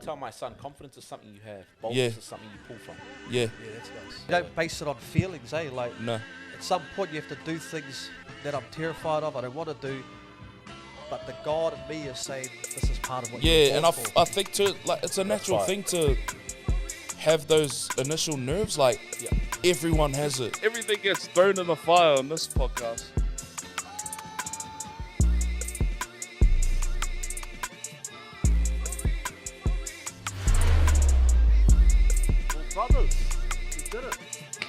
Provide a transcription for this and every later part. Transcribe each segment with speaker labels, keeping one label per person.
Speaker 1: tell my son, confidence is something you have. Boldness is something you pull from.
Speaker 2: Yeah.
Speaker 3: Yeah, that's nice. You don't base it on feelings, eh? Like,
Speaker 2: No.
Speaker 3: at some point you have to do things that I'm terrified of, I don't want to do, but the God in me is saying this is part of what you're
Speaker 2: Yeah, and
Speaker 3: born for.
Speaker 2: I think too, like, it's a natural thing to have those initial nerves. Like, everyone has it.
Speaker 4: Everything gets thrown in the fire on this podcast.
Speaker 3: Brothers, we did it.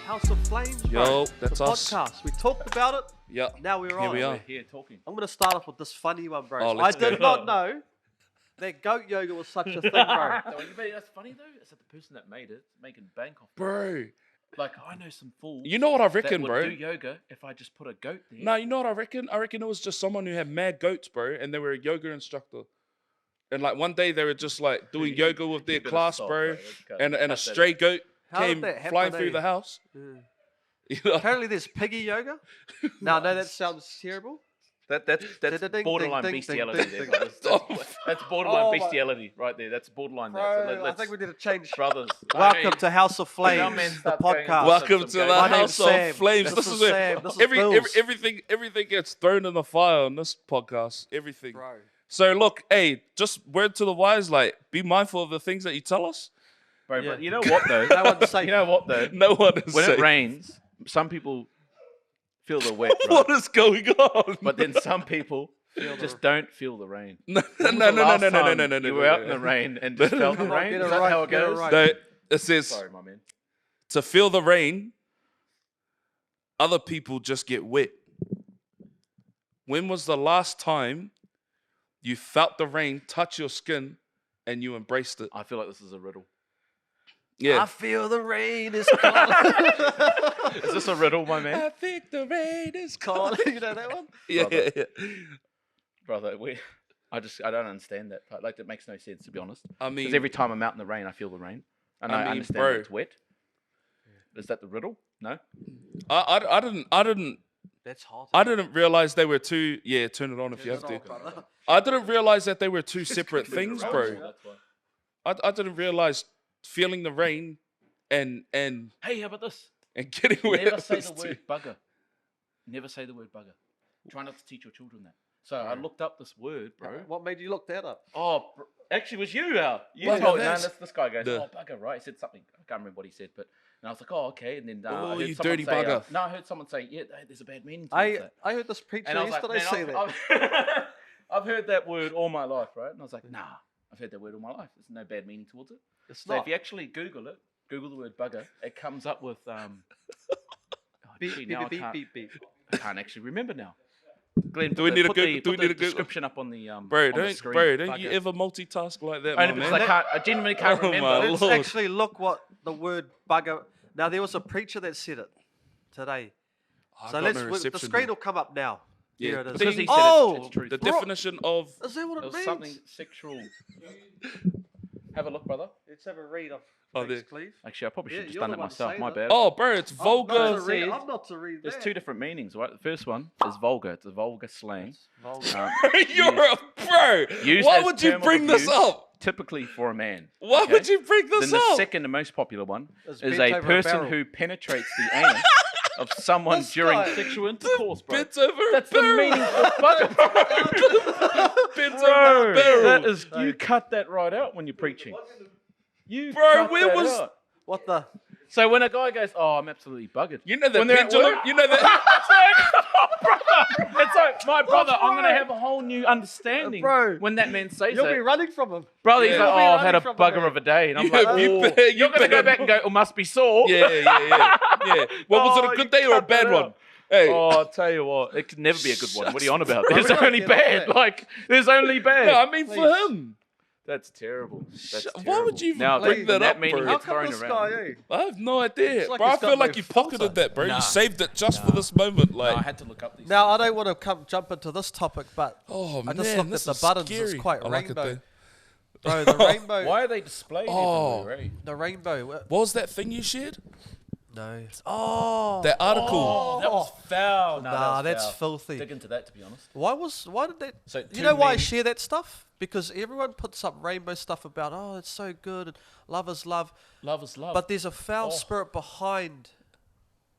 Speaker 3: House of Flames, bro.
Speaker 4: Yo, that's
Speaker 3: the
Speaker 4: us.
Speaker 3: podcast. We talked about it.
Speaker 4: Yeah.
Speaker 3: Now we're on.
Speaker 2: we are.
Speaker 1: We're here talking.
Speaker 3: I'm going to start off with this funny one, bro.
Speaker 2: Oh,
Speaker 3: I
Speaker 2: let's
Speaker 3: did
Speaker 2: go.
Speaker 3: not know that goat yoga was such a thing, bro.
Speaker 1: No, that's funny though. Is that the person that made it making bank off it?
Speaker 4: Bro.
Speaker 1: Like I know some fools.
Speaker 4: You know what I reckon,
Speaker 1: that
Speaker 4: bro?
Speaker 1: would do yoga if I just put a goat there.
Speaker 4: No, you know what I reckon? I reckon it was just someone who had mad goats, bro, and they were a yoga instructor. And like one day they were just like doing yoga with their
Speaker 1: better
Speaker 4: class,
Speaker 1: stop,
Speaker 4: bro.
Speaker 1: bro.
Speaker 4: And a
Speaker 1: Cut
Speaker 4: stray goat
Speaker 3: How did
Speaker 4: came
Speaker 3: that happen,
Speaker 4: flying
Speaker 3: eh?
Speaker 4: through the house.
Speaker 3: Yeah.
Speaker 4: You know?
Speaker 3: Apparently there's piggy yoga. No, that sounds terrible.
Speaker 1: That's
Speaker 3: Ding,
Speaker 1: borderline
Speaker 3: ding, ding,
Speaker 1: bestiality.
Speaker 3: ding,
Speaker 1: there,
Speaker 3: ding.
Speaker 1: brothers. That's borderline
Speaker 3: Oh, my-
Speaker 1: bestiality right there. That's borderline.
Speaker 3: Bro,
Speaker 1: there. So
Speaker 3: I think we need to change.
Speaker 1: brothers.
Speaker 3: Welcome to House of
Speaker 1: When our
Speaker 3: Flames,
Speaker 1: men
Speaker 3: the
Speaker 1: start going
Speaker 3: podcast.
Speaker 1: Welcome
Speaker 4: Welcome to
Speaker 1: My
Speaker 4: the
Speaker 3: name's
Speaker 4: House of
Speaker 3: Sam.
Speaker 4: Flames.
Speaker 3: This
Speaker 4: This
Speaker 3: is
Speaker 4: is
Speaker 3: Sam. This is Billz.
Speaker 4: everything gets thrown in the fire on this podcast. Everything.
Speaker 3: Bro.
Speaker 4: So look, hey, just word to the wise, like be mindful of the things that you tell us.
Speaker 1: Bro,
Speaker 3: Yeah.
Speaker 1: but you know what though?
Speaker 3: No one's safe.
Speaker 1: You know what though?
Speaker 4: No one is
Speaker 1: When
Speaker 4: safe.
Speaker 1: it rains, some people feel the wet, right?
Speaker 4: What is going on?
Speaker 1: But then some people just don't feel the rain.
Speaker 4: no,
Speaker 1: When
Speaker 4: no,
Speaker 1: was the
Speaker 4: no,
Speaker 1: last
Speaker 4: no, no, no,
Speaker 1: time
Speaker 4: no, no, no.
Speaker 1: You were out in the rain and just felt the
Speaker 3: Come on,
Speaker 1: rain.
Speaker 3: get
Speaker 1: Is
Speaker 3: it
Speaker 1: that
Speaker 3: right,
Speaker 1: how it
Speaker 3: get it
Speaker 1: goes?
Speaker 3: right.
Speaker 4: No, it says
Speaker 1: Sorry, my man.
Speaker 4: to feel the rain, other people just get wet. When was the last time you felt the rain touch your skin and you embraced it?
Speaker 1: I feel like this is a riddle.
Speaker 3: I
Speaker 4: Yeah.
Speaker 3: feel the rain is calling.
Speaker 1: Is this a riddle, my man?
Speaker 4: I think the rain is
Speaker 3: calling. You know that one?
Speaker 4: Yeah,
Speaker 1: Brother.
Speaker 4: yeah.
Speaker 1: Brother, I don't understand that. Like, that makes no sense, to be honest.
Speaker 4: I mean,
Speaker 1: Because every time I'm out in the rain, I feel the rain. And
Speaker 4: I
Speaker 1: I,
Speaker 4: mean,
Speaker 1: understand
Speaker 4: bro.
Speaker 1: that it's wet. Is that the riddle? No?
Speaker 4: I didn't
Speaker 3: That's hot.
Speaker 4: I didn't realize they were two. Yeah, turn it on if you have to. I didn't realize that they were two separate things, bro.
Speaker 1: That's why.
Speaker 4: I didn't realize feeling the rain and
Speaker 1: Hey, how about this?
Speaker 4: getting wet.
Speaker 1: Never say
Speaker 4: was
Speaker 1: the
Speaker 4: two-
Speaker 1: word bugger. Never say the word bugger. Try not to teach your children that. So I looked up this word, bro.
Speaker 3: What made you look that up?
Speaker 1: Oh, actually, it was you, Al. You
Speaker 3: Well,
Speaker 1: told
Speaker 3: that's-
Speaker 1: this guy goes,
Speaker 4: the-
Speaker 1: oh, bugger, right? He said something. I can't remember what he said, but and I was like, oh, okay. And then
Speaker 4: Oh,
Speaker 1: I heard
Speaker 4: you
Speaker 1: someone
Speaker 4: dirty
Speaker 1: say,
Speaker 4: bugger.
Speaker 1: no, I heard someone say, yeah, there's a bad meaning to
Speaker 3: I
Speaker 1: it.
Speaker 3: heard this preacher
Speaker 1: And I was like,
Speaker 3: yesterday
Speaker 1: man,
Speaker 3: say that.
Speaker 1: I've heard that word all my life, right? And I was like, nah, I've heard that word all my life. There's no bad meaning towards it.
Speaker 3: It's
Speaker 1: So
Speaker 3: not.
Speaker 1: if you actually Google the word bugger, it comes up with oh,
Speaker 3: Beep,
Speaker 1: gee,
Speaker 3: beep,
Speaker 1: now
Speaker 3: beep,
Speaker 1: I
Speaker 3: beep, beep.
Speaker 1: can't actually remember now. Glenn,
Speaker 4: Do we need to
Speaker 1: put
Speaker 4: go-
Speaker 1: the,
Speaker 4: do we
Speaker 1: put
Speaker 4: need
Speaker 1: the
Speaker 4: to go-
Speaker 1: description up on the
Speaker 4: Bro,
Speaker 1: on the
Speaker 4: don't
Speaker 1: screen.
Speaker 4: you
Speaker 1: Bugger.
Speaker 4: ever multitask like that,
Speaker 1: Only
Speaker 4: my
Speaker 1: because
Speaker 4: man?
Speaker 1: I genuinely can't
Speaker 4: Oh,
Speaker 1: remember.
Speaker 4: my
Speaker 1: It's-
Speaker 4: Lord.
Speaker 3: Let's actually look what the word bugger. Now there was a preacher that said it today.
Speaker 4: I've
Speaker 3: So
Speaker 4: got
Speaker 3: let's.
Speaker 4: no
Speaker 3: the
Speaker 4: reception
Speaker 3: screen
Speaker 4: here.
Speaker 3: will come up now.
Speaker 4: Yeah,
Speaker 3: Here it is.
Speaker 1: Because he said
Speaker 3: Oh,
Speaker 1: it's true.
Speaker 4: The
Speaker 3: Bro-
Speaker 4: definition of
Speaker 3: is that what
Speaker 1: It
Speaker 3: it
Speaker 1: was
Speaker 3: means?
Speaker 1: something sexual. Have a look, brother.
Speaker 3: Let's have a read of.
Speaker 4: Oh,
Speaker 3: Thanks,
Speaker 4: there.
Speaker 3: Cleve.
Speaker 1: Actually, I probably should
Speaker 3: Yeah,
Speaker 1: have just
Speaker 3: you're
Speaker 1: done
Speaker 3: the
Speaker 1: it
Speaker 3: one
Speaker 1: myself.
Speaker 3: saying
Speaker 1: My
Speaker 3: that.
Speaker 1: bad.
Speaker 4: oh, bro, it's
Speaker 3: I'm not
Speaker 4: vulgar.
Speaker 3: to read-
Speaker 1: says-
Speaker 3: I'm not to read
Speaker 1: There's
Speaker 3: that.
Speaker 1: two different meanings, right? The first one is vulgar. It's a vulgar slang.
Speaker 3: Vulgar.
Speaker 1: Um,
Speaker 4: You're a bro.
Speaker 1: used
Speaker 4: Why
Speaker 1: as
Speaker 4: would you
Speaker 1: term of
Speaker 4: bring this
Speaker 1: abuse,
Speaker 4: up?
Speaker 1: Typically for a man.
Speaker 4: Why
Speaker 1: okay?
Speaker 4: would you bring this
Speaker 1: Then the
Speaker 4: up?
Speaker 1: second and most popular one
Speaker 3: It's
Speaker 1: is
Speaker 3: bent
Speaker 1: a
Speaker 3: over
Speaker 1: person
Speaker 3: barrel.
Speaker 1: who penetrates the anus of someone
Speaker 3: This
Speaker 1: during
Speaker 3: guy.
Speaker 1: sexual intercourse, bro.
Speaker 4: Bent over a
Speaker 1: That's the
Speaker 4: barrel.
Speaker 1: meaning of bugger, bro.
Speaker 4: Bent over a barrel.
Speaker 1: That is, you cut that right out when you're preaching. You
Speaker 4: Bro,
Speaker 1: cut
Speaker 4: where
Speaker 1: that
Speaker 4: was-
Speaker 1: out.
Speaker 3: What the?
Speaker 1: So when a guy goes, oh, I'm absolutely buggered.
Speaker 4: You know that
Speaker 1: When they're at
Speaker 4: pendulum?
Speaker 1: work-
Speaker 4: You know that?
Speaker 1: It's like, my brother, I'm going to have a whole new understanding
Speaker 3: Bro.
Speaker 1: when that man says
Speaker 3: You'll
Speaker 1: that.
Speaker 3: be running from him.
Speaker 1: Brother, he's
Speaker 4: Yeah.
Speaker 1: like,
Speaker 3: You'll be
Speaker 1: oh, I've had a
Speaker 3: running from
Speaker 1: bugger
Speaker 3: him.
Speaker 1: of a day. And I'm
Speaker 4: Yeah,
Speaker 1: like,
Speaker 4: you
Speaker 1: oh,
Speaker 4: better-
Speaker 1: you're going to go
Speaker 4: better-
Speaker 1: back and go, it must be sore.
Speaker 4: Yeah. Well, was it
Speaker 1: Oh,
Speaker 4: a good
Speaker 1: you
Speaker 4: day or a
Speaker 1: cut
Speaker 4: bad
Speaker 1: that
Speaker 4: one?
Speaker 1: out.
Speaker 4: Hey.
Speaker 1: Oh, I'll tell you what, it could never be a good one. What are you on about? There's
Speaker 3: we gotta
Speaker 1: only
Speaker 3: get on
Speaker 1: bad.
Speaker 3: that.
Speaker 1: Like, there's only bad.
Speaker 4: No, I mean for him.
Speaker 1: That's terrible. That's
Speaker 4: Why would
Speaker 1: terrible.
Speaker 4: you even
Speaker 1: now,
Speaker 4: bring
Speaker 1: when
Speaker 4: that up,
Speaker 1: meaning
Speaker 4: bro?
Speaker 3: How
Speaker 1: gets
Speaker 3: come
Speaker 1: thrown
Speaker 3: this
Speaker 1: around.
Speaker 3: guy,
Speaker 4: I have no idea.
Speaker 3: It's like
Speaker 4: Bro, I
Speaker 3: he's got
Speaker 4: feel like
Speaker 3: no
Speaker 4: you pocketed
Speaker 3: filter.
Speaker 4: that, bro.
Speaker 1: Nah.
Speaker 4: You saved it just for this moment.
Speaker 1: No,
Speaker 4: Like,
Speaker 1: I had to look up these.
Speaker 3: Now I don't want to jump into this topic, but
Speaker 4: oh,
Speaker 3: I just
Speaker 4: man,
Speaker 3: looked
Speaker 4: this
Speaker 3: at
Speaker 4: is
Speaker 3: the buttons.
Speaker 4: scary.
Speaker 3: It's quite
Speaker 4: I like it
Speaker 3: rainbow.
Speaker 4: though.
Speaker 3: Bro, the rainbow.
Speaker 1: Why are they displayed
Speaker 4: Oh.
Speaker 1: everywhere? Eh?
Speaker 3: The rainbow.
Speaker 4: What was that thing you shared?
Speaker 3: No. Oh.
Speaker 2: That article.
Speaker 1: Oh, that was foul. No,
Speaker 3: Nah,
Speaker 1: that was
Speaker 3: that's
Speaker 1: foul.
Speaker 3: filthy.
Speaker 1: Dig into that, to be honest.
Speaker 3: Why did that?
Speaker 1: So
Speaker 3: You
Speaker 1: two
Speaker 3: know why I
Speaker 1: men-
Speaker 3: share that stuff? Because everyone puts up rainbow stuff about, oh, it's so good, and love is love.
Speaker 1: Love is love.
Speaker 3: But there's a foul
Speaker 1: Oh.
Speaker 3: spirit behind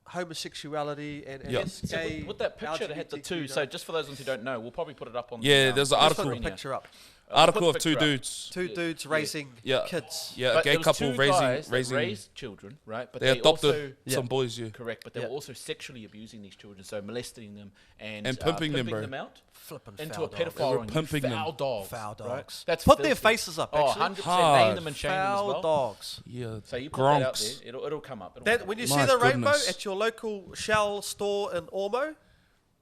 Speaker 3: homosexuality and
Speaker 2: Yeah.
Speaker 3: this
Speaker 1: So
Speaker 3: gay
Speaker 1: with that picture that had the two,
Speaker 3: LGBTQ,
Speaker 1: so just for those ones who don't know, we'll probably put it up on
Speaker 2: Yeah,
Speaker 1: the,
Speaker 2: there's an
Speaker 3: Let's
Speaker 2: article.
Speaker 3: put the picture up.
Speaker 2: Article
Speaker 1: put
Speaker 2: of
Speaker 1: the
Speaker 2: two
Speaker 1: picture up.
Speaker 2: dudes.
Speaker 3: Two dudes raising
Speaker 2: Yeah.
Speaker 3: kids.
Speaker 2: Yeah, a
Speaker 1: But
Speaker 2: gay
Speaker 1: there was
Speaker 2: couple
Speaker 1: two guys that
Speaker 2: raising.
Speaker 1: raised children, right? But
Speaker 2: They adopted
Speaker 1: also,
Speaker 2: some boys. Yeah.
Speaker 1: correct, but they
Speaker 3: Yeah.
Speaker 1: were also sexually abusing these children, so molesting them and
Speaker 2: pimping them, bro.
Speaker 1: out
Speaker 3: Flipping
Speaker 1: into
Speaker 3: foul
Speaker 1: a
Speaker 3: dogs.
Speaker 2: They
Speaker 1: pedophile
Speaker 2: were
Speaker 1: ring.
Speaker 2: pimping them.
Speaker 1: Foul dogs.
Speaker 3: Foul
Speaker 1: right?
Speaker 3: dogs.
Speaker 1: That's
Speaker 3: Put their
Speaker 1: filthy.
Speaker 3: faces up,
Speaker 1: Oh,
Speaker 3: actually.
Speaker 1: 100%
Speaker 2: Hard.
Speaker 1: name them and shame them as
Speaker 3: Foul
Speaker 1: well.
Speaker 3: dogs.
Speaker 2: Yeah.
Speaker 1: So you put that out
Speaker 2: Gronks.
Speaker 1: there, it'll come up. It'll
Speaker 3: That,
Speaker 1: come
Speaker 3: when
Speaker 1: up.
Speaker 3: you
Speaker 2: My
Speaker 3: see the rainbow
Speaker 2: goodness.
Speaker 3: at your local Shell store in Ormo,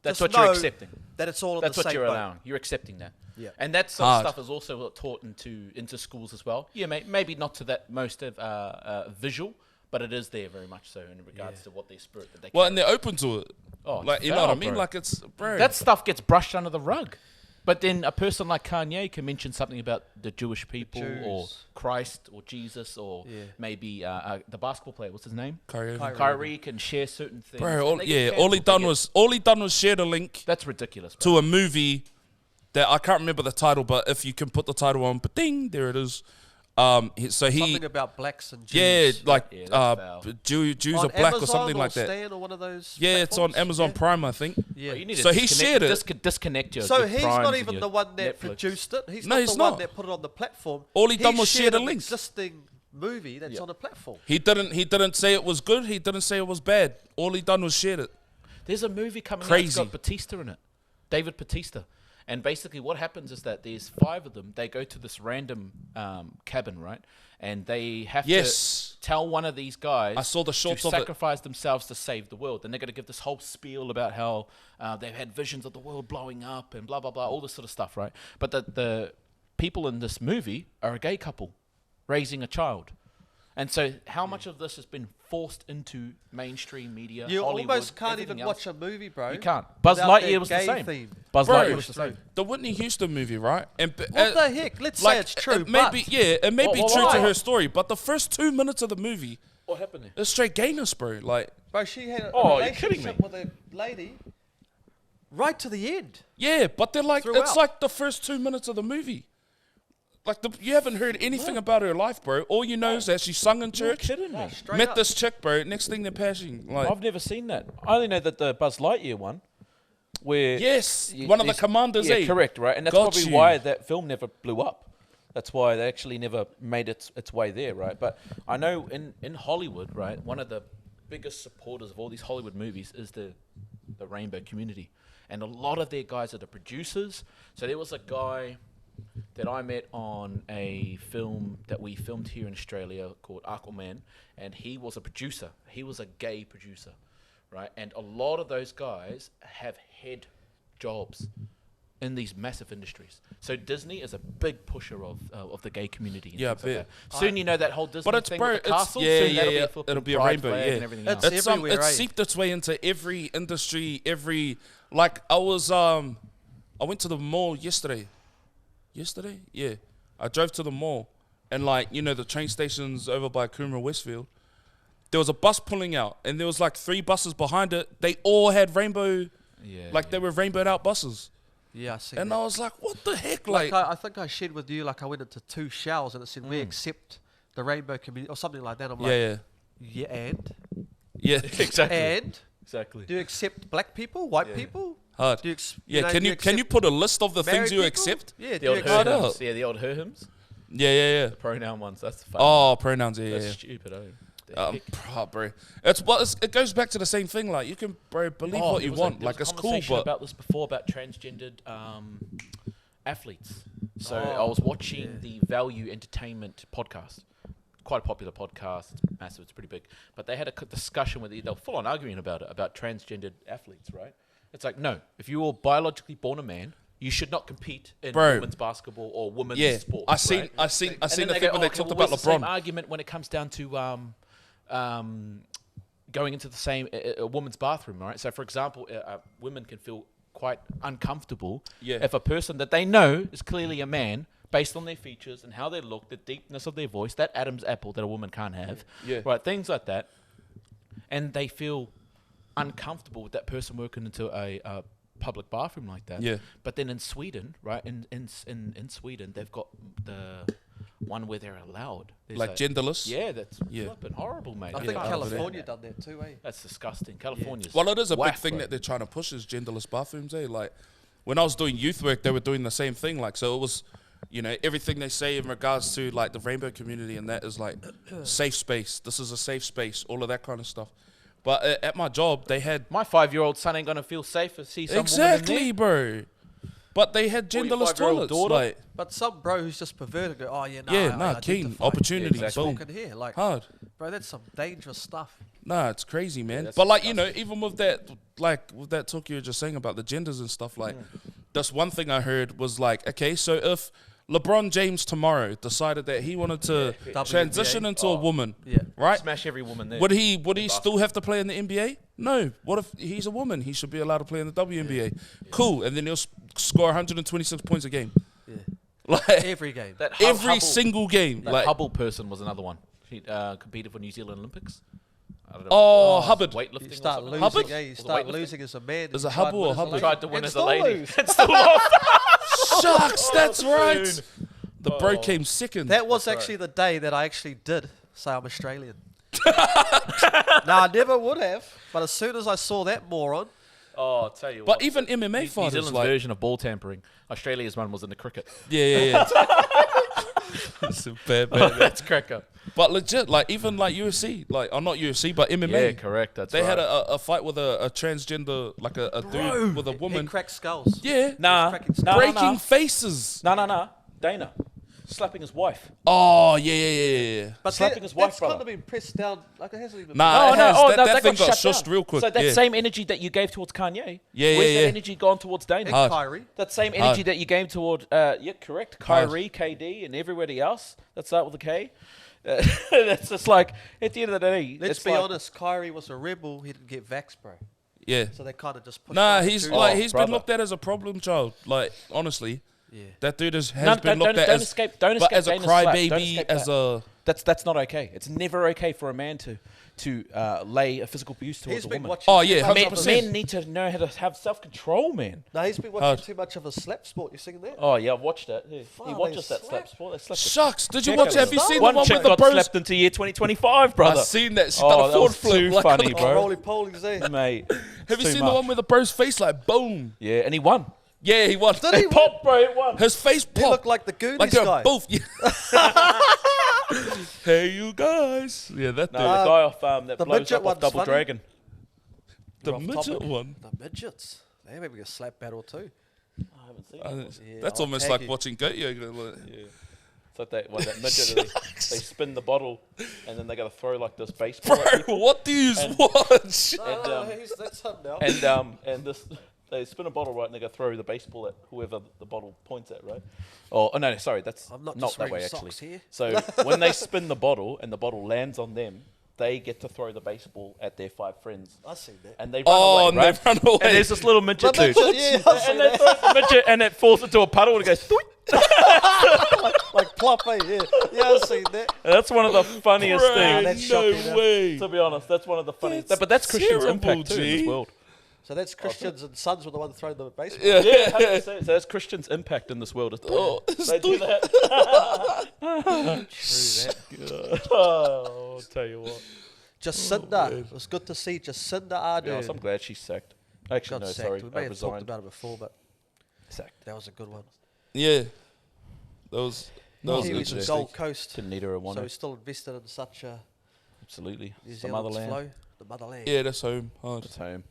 Speaker 1: That's
Speaker 3: just
Speaker 1: what you're
Speaker 3: know
Speaker 1: accepting.
Speaker 3: that it's all in
Speaker 1: That's
Speaker 3: the
Speaker 1: what
Speaker 3: same
Speaker 1: you're
Speaker 3: boat.
Speaker 1: allowing. You're accepting that.
Speaker 3: Yeah.
Speaker 1: And that sort of
Speaker 2: Hard.
Speaker 1: stuff is also taught into schools as well. Yeah, maybe not to that most of visual, but it is there very much so in regards to what their spirit that they.
Speaker 2: Well,
Speaker 1: carry.
Speaker 2: and they're open to it.
Speaker 1: Oh,
Speaker 2: Like, you know
Speaker 1: foul,
Speaker 2: what I mean?
Speaker 1: bro.
Speaker 2: Like, it's, bro.
Speaker 1: That stuff gets brushed under the rug. But then a person like Kanye can mention something about the Jewish people or
Speaker 3: Jews.
Speaker 1: Christ or Jesus or
Speaker 3: Yeah.
Speaker 1: maybe the basketball player. What's his name?
Speaker 2: Kyrie.
Speaker 1: Kyrie can share certain things.
Speaker 2: Bro,
Speaker 1: and
Speaker 2: all,
Speaker 1: they
Speaker 2: yeah,
Speaker 1: get
Speaker 2: all he
Speaker 1: cancelled.
Speaker 2: done
Speaker 1: They
Speaker 2: was share the link
Speaker 1: get- That's ridiculous, bro.
Speaker 2: to a movie that I can't remember the title, but if you can put the title on, ding, there it is. So he,
Speaker 3: Something about blacks and
Speaker 2: yeah,
Speaker 3: Jews.
Speaker 2: like
Speaker 1: Yeah, that's foul.
Speaker 2: Jews
Speaker 3: On
Speaker 2: are black
Speaker 3: Amazon
Speaker 2: or something like that.
Speaker 3: Stan or one of those
Speaker 2: Yeah, it's on
Speaker 3: platforms?
Speaker 2: Amazon
Speaker 3: Yeah.
Speaker 2: Prime, I think.
Speaker 3: Yeah.
Speaker 1: Bro, you need to
Speaker 2: So he
Speaker 1: disconnect-
Speaker 2: shared it.
Speaker 1: Disconnect your
Speaker 3: So
Speaker 1: your
Speaker 3: he's
Speaker 1: Primes
Speaker 3: not
Speaker 1: and
Speaker 3: even
Speaker 1: your
Speaker 3: the one that
Speaker 1: Netflix.
Speaker 3: produced it. He's
Speaker 2: No,
Speaker 3: not
Speaker 2: he's
Speaker 3: the one
Speaker 2: not.
Speaker 3: that put it on the platform.
Speaker 2: All he done was share
Speaker 3: shared
Speaker 2: the
Speaker 3: an
Speaker 2: links.
Speaker 3: existing movie that's
Speaker 1: Yeah.
Speaker 3: on a platform.
Speaker 2: He didn't say it was good. He didn't say it was bad. All he done was share it.
Speaker 1: There's a movie coming out
Speaker 2: Crazy.
Speaker 1: that's got Batista in it. David Batista. And basically what happens is that there's 5 of them. They go to this random cabin, right? And they have
Speaker 2: Yes.
Speaker 1: to tell one of these guys
Speaker 2: I saw the shorts
Speaker 1: to
Speaker 2: of it.
Speaker 1: sacrifice themselves to save the world. And they're going to give this whole spiel about how they've had visions of the world blowing up and blah, blah, blah, all this sort of stuff, right? But the people in this movie are a gay couple raising a child. And so how much of this has been forced into mainstream media,
Speaker 3: You
Speaker 1: Hollywood,
Speaker 3: almost can't
Speaker 1: everything
Speaker 3: even
Speaker 1: else?
Speaker 3: watch a movie, bro.
Speaker 1: You can't. Buzz
Speaker 3: without
Speaker 1: Lightyear
Speaker 3: that
Speaker 1: was the
Speaker 3: gay
Speaker 1: same.
Speaker 3: theme.
Speaker 1: Buzz
Speaker 2: Bro,
Speaker 1: Lightyear was the same.
Speaker 2: the Whitney Houston movie, right? And
Speaker 3: What the heck? Let's say it's true,
Speaker 2: It may be,
Speaker 3: but
Speaker 2: yeah, it may be
Speaker 1: Well,
Speaker 2: true
Speaker 1: why?
Speaker 2: to her story, but the first 2 minutes of the movie,
Speaker 1: What happened there?
Speaker 2: it's straight gayness, bro. Like,
Speaker 3: bro, she had a
Speaker 1: Oh, you're kidding
Speaker 3: relationship
Speaker 1: me.
Speaker 3: with a lady right to the end.
Speaker 2: yeah, but they're like, it's
Speaker 3: Throughout.
Speaker 2: like the first 2 minutes of the movie. Like, you haven't heard anything about her life, bro. All you know is that she sung in church,
Speaker 1: Kidding me?
Speaker 3: Straight
Speaker 2: met
Speaker 3: up.
Speaker 2: this chick, bro. Next thing they're passing. Like,
Speaker 1: I've never seen that. I only know that the Buzz Lightyear one, where
Speaker 2: yes, one of the
Speaker 1: these-
Speaker 2: commanders,
Speaker 1: yeah,
Speaker 2: eh?
Speaker 1: correct, right? And that's
Speaker 2: Got
Speaker 1: probably
Speaker 2: you.
Speaker 1: why that film never blew up. That's why they actually never made its way there, right? But I know in Hollywood, right, one of the biggest supporters of all these Hollywood movies is the rainbow community, and a lot of their guys are the producers. So there was a guy that I met on a film that we filmed here in Australia called Aquaman, and he was a producer. He was a gay producer, right? And a lot of those guys have head jobs in these massive industries. So Disney is a big pusher of the gay community. And
Speaker 2: Yeah,
Speaker 1: things like
Speaker 2: I bet.
Speaker 1: that. Soon you know that whole Disney
Speaker 2: But it's,
Speaker 1: thing
Speaker 2: bro,
Speaker 1: with the
Speaker 2: it's,
Speaker 1: castle.
Speaker 2: yeah,
Speaker 1: soon
Speaker 2: yeah,
Speaker 1: that'll
Speaker 2: yeah.
Speaker 1: Be a flipping
Speaker 2: It'll be a
Speaker 1: pride
Speaker 2: rainbow,
Speaker 1: flag
Speaker 2: yeah.
Speaker 1: and everything
Speaker 3: It's
Speaker 1: else.
Speaker 2: It's
Speaker 3: everywhere,
Speaker 2: it's
Speaker 3: eh?
Speaker 2: seeped its way into every industry, like I was I went to the mall yesterday. Yesterday? Yeah. I drove to the mall and like, you know, the train station's over by Coomera Westfield. There was a bus pulling out and there was like 3 buses behind it. They all had rainbow,
Speaker 1: Yeah,
Speaker 2: like they were rainbowed out buses.
Speaker 3: Yeah, I see.
Speaker 2: And
Speaker 3: that.
Speaker 2: I was like, what the heck?
Speaker 3: Like
Speaker 2: Like,
Speaker 3: I think I shared with you, like I went into 2 showers and it said we accept the rainbow community or something like that. I'm like,
Speaker 2: yeah.
Speaker 3: and
Speaker 1: exactly.
Speaker 3: and
Speaker 1: Exactly.
Speaker 3: do you accept black people, white people?
Speaker 2: Hard.
Speaker 3: Do you ex-
Speaker 2: Yeah,
Speaker 3: know,
Speaker 2: can
Speaker 3: do
Speaker 2: you can you
Speaker 3: accept
Speaker 2: put a list of the
Speaker 3: married
Speaker 2: things you
Speaker 3: people?
Speaker 2: accept?
Speaker 3: Yeah, do
Speaker 1: The
Speaker 3: you
Speaker 1: old
Speaker 3: accept
Speaker 2: her-
Speaker 1: her yeah, the old her hymns,
Speaker 2: Yeah.
Speaker 1: the pronoun ones. That's fun.
Speaker 2: Oh, pronouns, yeah.
Speaker 1: That's
Speaker 2: yeah.
Speaker 1: stupid. The heck?
Speaker 2: Bro, it goes back to the same thing. Like you can, bro, believe
Speaker 1: Oh,
Speaker 2: what
Speaker 1: there
Speaker 2: you
Speaker 1: was
Speaker 2: want.
Speaker 1: there
Speaker 2: Like
Speaker 1: was
Speaker 2: it's
Speaker 1: a
Speaker 2: cool,
Speaker 1: conversation
Speaker 2: but
Speaker 1: about this before about transgendered athletes. So I
Speaker 3: Oh,
Speaker 1: was watching the Value Entertainment podcast. Quite a popular podcast. It's massive. It's pretty big. But they had a discussion with they were full on arguing about it, about transgendered athletes. Right? It's like no, if you were biologically born a man, you should not compete in
Speaker 2: Bro.
Speaker 1: women's basketball or women's
Speaker 2: yeah,
Speaker 1: sports.
Speaker 2: I seen
Speaker 1: right?
Speaker 2: the thing when they talked
Speaker 1: well,
Speaker 2: about
Speaker 1: where's the same
Speaker 2: LeBron.
Speaker 1: argument when it comes down to going into the same a woman's bathroom, right? So, for example, women can feel quite uncomfortable
Speaker 2: Yeah.
Speaker 1: if a person that they know is clearly a man, based on their features and how they look, the deepness of their voice, that Adam's apple that a woman can't have,
Speaker 2: Yeah.
Speaker 1: right? Things like that. and they feel uncomfortable with that person working into a public bathroom like that.
Speaker 2: Yeah.
Speaker 1: But then in Sweden, right? In Sweden, they've got the one where they're allowed. There's
Speaker 2: Like genderless?
Speaker 1: Yeah, that's
Speaker 2: Yeah.
Speaker 1: flipping horrible, mate.
Speaker 3: I
Speaker 1: Yeah,
Speaker 3: think
Speaker 1: over
Speaker 3: California
Speaker 1: there.
Speaker 3: done that too, eh?
Speaker 1: That's disgusting. California's
Speaker 2: Well, it is a big
Speaker 1: whack,
Speaker 2: thing
Speaker 1: bro.
Speaker 2: that they're trying to push is genderless bathrooms, eh? Like, when I was doing youth work, they were doing the same thing. Like, so it was, you know, everything they say in regards to, like, the rainbow community and that is, like, safe space. This is a safe space, all of that kind of stuff. But at my job, they had...
Speaker 1: My 5-year-old son ain't gonna feel safe to see some woman in
Speaker 2: Exactly,
Speaker 1: there.
Speaker 2: bro. But they had
Speaker 1: Or your
Speaker 2: genderless
Speaker 1: 5-year-old
Speaker 2: toilets.
Speaker 1: daughter.
Speaker 2: Like,
Speaker 3: But some bro who's just perverted go, oh yeah, no,
Speaker 2: Yeah,
Speaker 3: I
Speaker 2: nah, keen.
Speaker 3: identify.
Speaker 2: Opportunity,
Speaker 3: Just
Speaker 2: boom.
Speaker 3: walking here, like,
Speaker 2: hard.
Speaker 3: bro, that's some dangerous stuff.
Speaker 2: Nah, it's crazy, man.
Speaker 1: that's
Speaker 2: But like, you know, even with that, like with that talk you were just saying about the genders and stuff, like, that's one thing I heard was like, okay, so if LeBron James tomorrow decided that he wanted to transition
Speaker 3: WNBA.
Speaker 2: into a woman,
Speaker 3: Yeah.
Speaker 2: right?
Speaker 1: Smash every woman there.
Speaker 2: Would he still have to play in the NBA? No. What if he's a woman? He should be allowed to play in the WNBA. Cool. And then he'll score 126 points a game.
Speaker 3: Yeah.
Speaker 2: Like
Speaker 3: Every game.
Speaker 1: That
Speaker 2: every
Speaker 1: Hubble-
Speaker 2: single game.
Speaker 1: That
Speaker 2: Like
Speaker 1: Hubble person was another one. He competed for New Zealand Olympics. I don't know.
Speaker 2: Oh, Hubbard.
Speaker 1: Weightlifting.
Speaker 3: You
Speaker 1: or
Speaker 3: start
Speaker 1: something.
Speaker 3: losing,
Speaker 2: Hubbard?
Speaker 3: eh? You
Speaker 1: Was it
Speaker 3: start
Speaker 1: weightlifting?
Speaker 3: losing as a man.
Speaker 2: Is
Speaker 3: and
Speaker 2: it
Speaker 3: try
Speaker 2: Hubble
Speaker 3: and
Speaker 2: or
Speaker 3: win as a
Speaker 2: Hubbard?
Speaker 3: lady.
Speaker 1: Tried to win
Speaker 3: And
Speaker 1: as a
Speaker 3: still
Speaker 1: lady.
Speaker 3: lose.
Speaker 1: And still lost.
Speaker 2: Shucks, that's right. The bro came second.
Speaker 3: That was actually the day that I actually did say I'm Australian. No, I never would have. But as soon as I saw that moron,
Speaker 1: Oh, I'll tell you
Speaker 2: But
Speaker 1: what.
Speaker 2: even MMA
Speaker 1: New
Speaker 2: fighters,
Speaker 1: Zealand's
Speaker 2: like,
Speaker 1: version of ball tampering. Australia's one was in the cricket.
Speaker 2: yeah. It's a bad.
Speaker 1: That's cracker.
Speaker 2: But legit, like even like UFC, like not UFC, but MMA.
Speaker 1: Yeah, correct. That's
Speaker 2: They
Speaker 1: right.
Speaker 2: had a fight with a transgender, like a dude with a
Speaker 3: he
Speaker 2: woman.
Speaker 3: cracked skulls.
Speaker 2: Yeah,
Speaker 1: Nah,
Speaker 3: cracking
Speaker 1: nah,
Speaker 2: breaking
Speaker 1: nah,
Speaker 2: faces.
Speaker 1: nah. Dana slapping his wife.
Speaker 2: Oh yeah.
Speaker 3: But
Speaker 1: Slapping his wife,
Speaker 3: that's
Speaker 1: brother.
Speaker 3: kind of been pressed down. Like it hasn't even.
Speaker 2: Nah,
Speaker 3: been.
Speaker 2: it has. that
Speaker 1: that
Speaker 2: thing got
Speaker 1: shut
Speaker 2: shushed
Speaker 1: down.
Speaker 2: real quick.
Speaker 1: So that
Speaker 2: yeah.
Speaker 1: same energy that you gave towards Kanye,
Speaker 2: Yeah,
Speaker 1: where's
Speaker 2: yeah,
Speaker 1: that
Speaker 2: yeah.
Speaker 1: energy gone towards Dana?
Speaker 3: And
Speaker 2: Hard.
Speaker 3: Kyrie.
Speaker 1: That same energy
Speaker 2: Hard.
Speaker 1: that you gave toward, correct, Kyrie, KD, and everybody else that start with a K. That's just like, at the end of the day,
Speaker 3: Let's
Speaker 1: it's
Speaker 3: be
Speaker 1: like,
Speaker 3: honest. Kyrie was a rebel. He didn't get vaxxed, bro.
Speaker 2: Yeah.
Speaker 3: So they kind of just pushed.
Speaker 2: Nah,
Speaker 3: on
Speaker 2: he's
Speaker 3: dude.
Speaker 2: like
Speaker 1: Oh,
Speaker 2: he's
Speaker 1: brother.
Speaker 2: been looked at as a problem child. Like honestly,
Speaker 3: Yeah.
Speaker 2: that dude has
Speaker 1: No,
Speaker 2: been
Speaker 1: don't
Speaker 2: looked at as
Speaker 1: escape
Speaker 2: but as a
Speaker 1: Dana's slap. Don't
Speaker 2: crybaby,
Speaker 1: escape
Speaker 2: as
Speaker 1: that.
Speaker 2: a
Speaker 1: That's not okay. It's never okay for a man to lay a physical abuse towards
Speaker 3: He's
Speaker 1: a
Speaker 3: been
Speaker 1: woman.
Speaker 3: watching.
Speaker 2: Oh,
Speaker 3: too
Speaker 2: yeah,
Speaker 3: much
Speaker 1: Men,
Speaker 3: of a-
Speaker 2: 100%.
Speaker 1: men need to know how to have self-control, man.
Speaker 3: No, he's been watching
Speaker 2: Hard.
Speaker 3: too much of a slap sport. You seen that?
Speaker 1: Oh yeah, I've watched that. Yeah.
Speaker 3: Fuck,
Speaker 1: He
Speaker 3: they
Speaker 1: watches that
Speaker 3: slap.
Speaker 1: slap sport. They slap the
Speaker 2: shucks. Did you
Speaker 1: Check
Speaker 2: watch?
Speaker 1: it.
Speaker 2: Have you seen
Speaker 1: one
Speaker 2: the one
Speaker 1: chick
Speaker 2: with the
Speaker 1: got
Speaker 2: bros?
Speaker 1: slapped into year 2025, brother.
Speaker 2: I've seen that. She
Speaker 1: Oh,
Speaker 2: done a
Speaker 1: that
Speaker 2: forward
Speaker 1: was
Speaker 2: flip.
Speaker 1: too
Speaker 2: like,
Speaker 1: funny,
Speaker 3: Oh,
Speaker 1: bro.
Speaker 3: roly polies there.
Speaker 1: Mate.
Speaker 2: Have you
Speaker 1: Too
Speaker 2: seen the
Speaker 1: much.
Speaker 2: one with the bro's face? Like boom.
Speaker 1: Yeah, and he won.
Speaker 2: Yeah, he won.
Speaker 3: Did he?
Speaker 1: Popped, bro. He won.
Speaker 2: His face
Speaker 3: He
Speaker 2: popped.
Speaker 3: looked like the Goonies
Speaker 2: Like they're
Speaker 3: guy.
Speaker 2: both. Yeah. Hey, you guys. Yeah, that
Speaker 1: No,
Speaker 2: dude.
Speaker 1: the guy off that
Speaker 3: the
Speaker 1: blows
Speaker 3: midget
Speaker 1: up off
Speaker 3: one's
Speaker 1: Double
Speaker 3: funny.
Speaker 1: Dragon.
Speaker 2: The
Speaker 3: You're off
Speaker 2: midget
Speaker 3: topic.
Speaker 2: one.
Speaker 3: The midgets. They maybe a slap battle too.
Speaker 1: I haven't seen it.
Speaker 3: Yeah,
Speaker 2: That's
Speaker 3: I'll
Speaker 2: almost
Speaker 3: tag
Speaker 2: like
Speaker 3: you.
Speaker 2: watching goat yoga. Like,
Speaker 1: Yeah. It's like that midget. They spin the bottle, and then they got to throw like this baseball. at
Speaker 2: bro,
Speaker 1: people.
Speaker 2: what do you
Speaker 1: And-
Speaker 2: watch?
Speaker 3: No, that's him now.
Speaker 1: and this they spin a bottle right, and they go throw the baseball at whoever the bottle points at, right? Oh no, sorry, that's
Speaker 3: I'm not
Speaker 1: not
Speaker 3: just
Speaker 1: that way
Speaker 3: wearing
Speaker 1: actually.
Speaker 3: socks here.
Speaker 1: So when they spin the bottle and the bottle lands on them, they get to throw the baseball at their 5 friends,
Speaker 3: I seen that.
Speaker 1: and they run
Speaker 2: Oh,
Speaker 1: away,
Speaker 2: and
Speaker 1: right?
Speaker 2: they run away.
Speaker 1: And there's this little midget too.
Speaker 3: Yeah, I seen
Speaker 1: And they
Speaker 3: that.
Speaker 1: throw the midget, and it falls into a puddle, and it goes. "Doink."
Speaker 3: Like plop, eh? Yeah, I seen that.
Speaker 1: And that's one of the funniest
Speaker 2: Bro,
Speaker 1: things.
Speaker 3: that's
Speaker 2: no
Speaker 3: shocking, huh?
Speaker 2: way.
Speaker 1: To be honest, that's one of the funniest.
Speaker 2: That's
Speaker 1: But that's Christian's
Speaker 2: terrible,
Speaker 1: impact too in
Speaker 2: G.
Speaker 1: this world.
Speaker 3: So that's Christians and Sons were the ones throwing the baseball.
Speaker 2: Yeah.
Speaker 1: Yeah, 100%. So that's Christian's impact in this world.
Speaker 2: Oh,
Speaker 1: They do that.
Speaker 3: True that.
Speaker 1: Oh, I'll tell you what.
Speaker 3: Jacinda. It was good to see Jacinda Ardern.
Speaker 1: Yes, I'm glad she's sacked. Actually,
Speaker 3: Got
Speaker 1: no,
Speaker 3: sacked.
Speaker 1: sorry.
Speaker 3: We
Speaker 1: I
Speaker 3: may have talked
Speaker 1: resigned.
Speaker 3: about it before, but
Speaker 1: Sacked.
Speaker 3: that was a good one.
Speaker 2: Yeah. That was
Speaker 3: He
Speaker 2: good
Speaker 3: was
Speaker 2: to
Speaker 3: in
Speaker 2: see.
Speaker 3: Gold Coast,
Speaker 1: Didn't need her. I
Speaker 3: so
Speaker 1: wanted.
Speaker 3: he's still invested in such a
Speaker 1: Absolutely.
Speaker 3: New
Speaker 1: It's the
Speaker 3: Zealand's
Speaker 1: motherland.
Speaker 3: flow. The motherland.
Speaker 2: Yeah, that's home. Hard.
Speaker 1: It's home.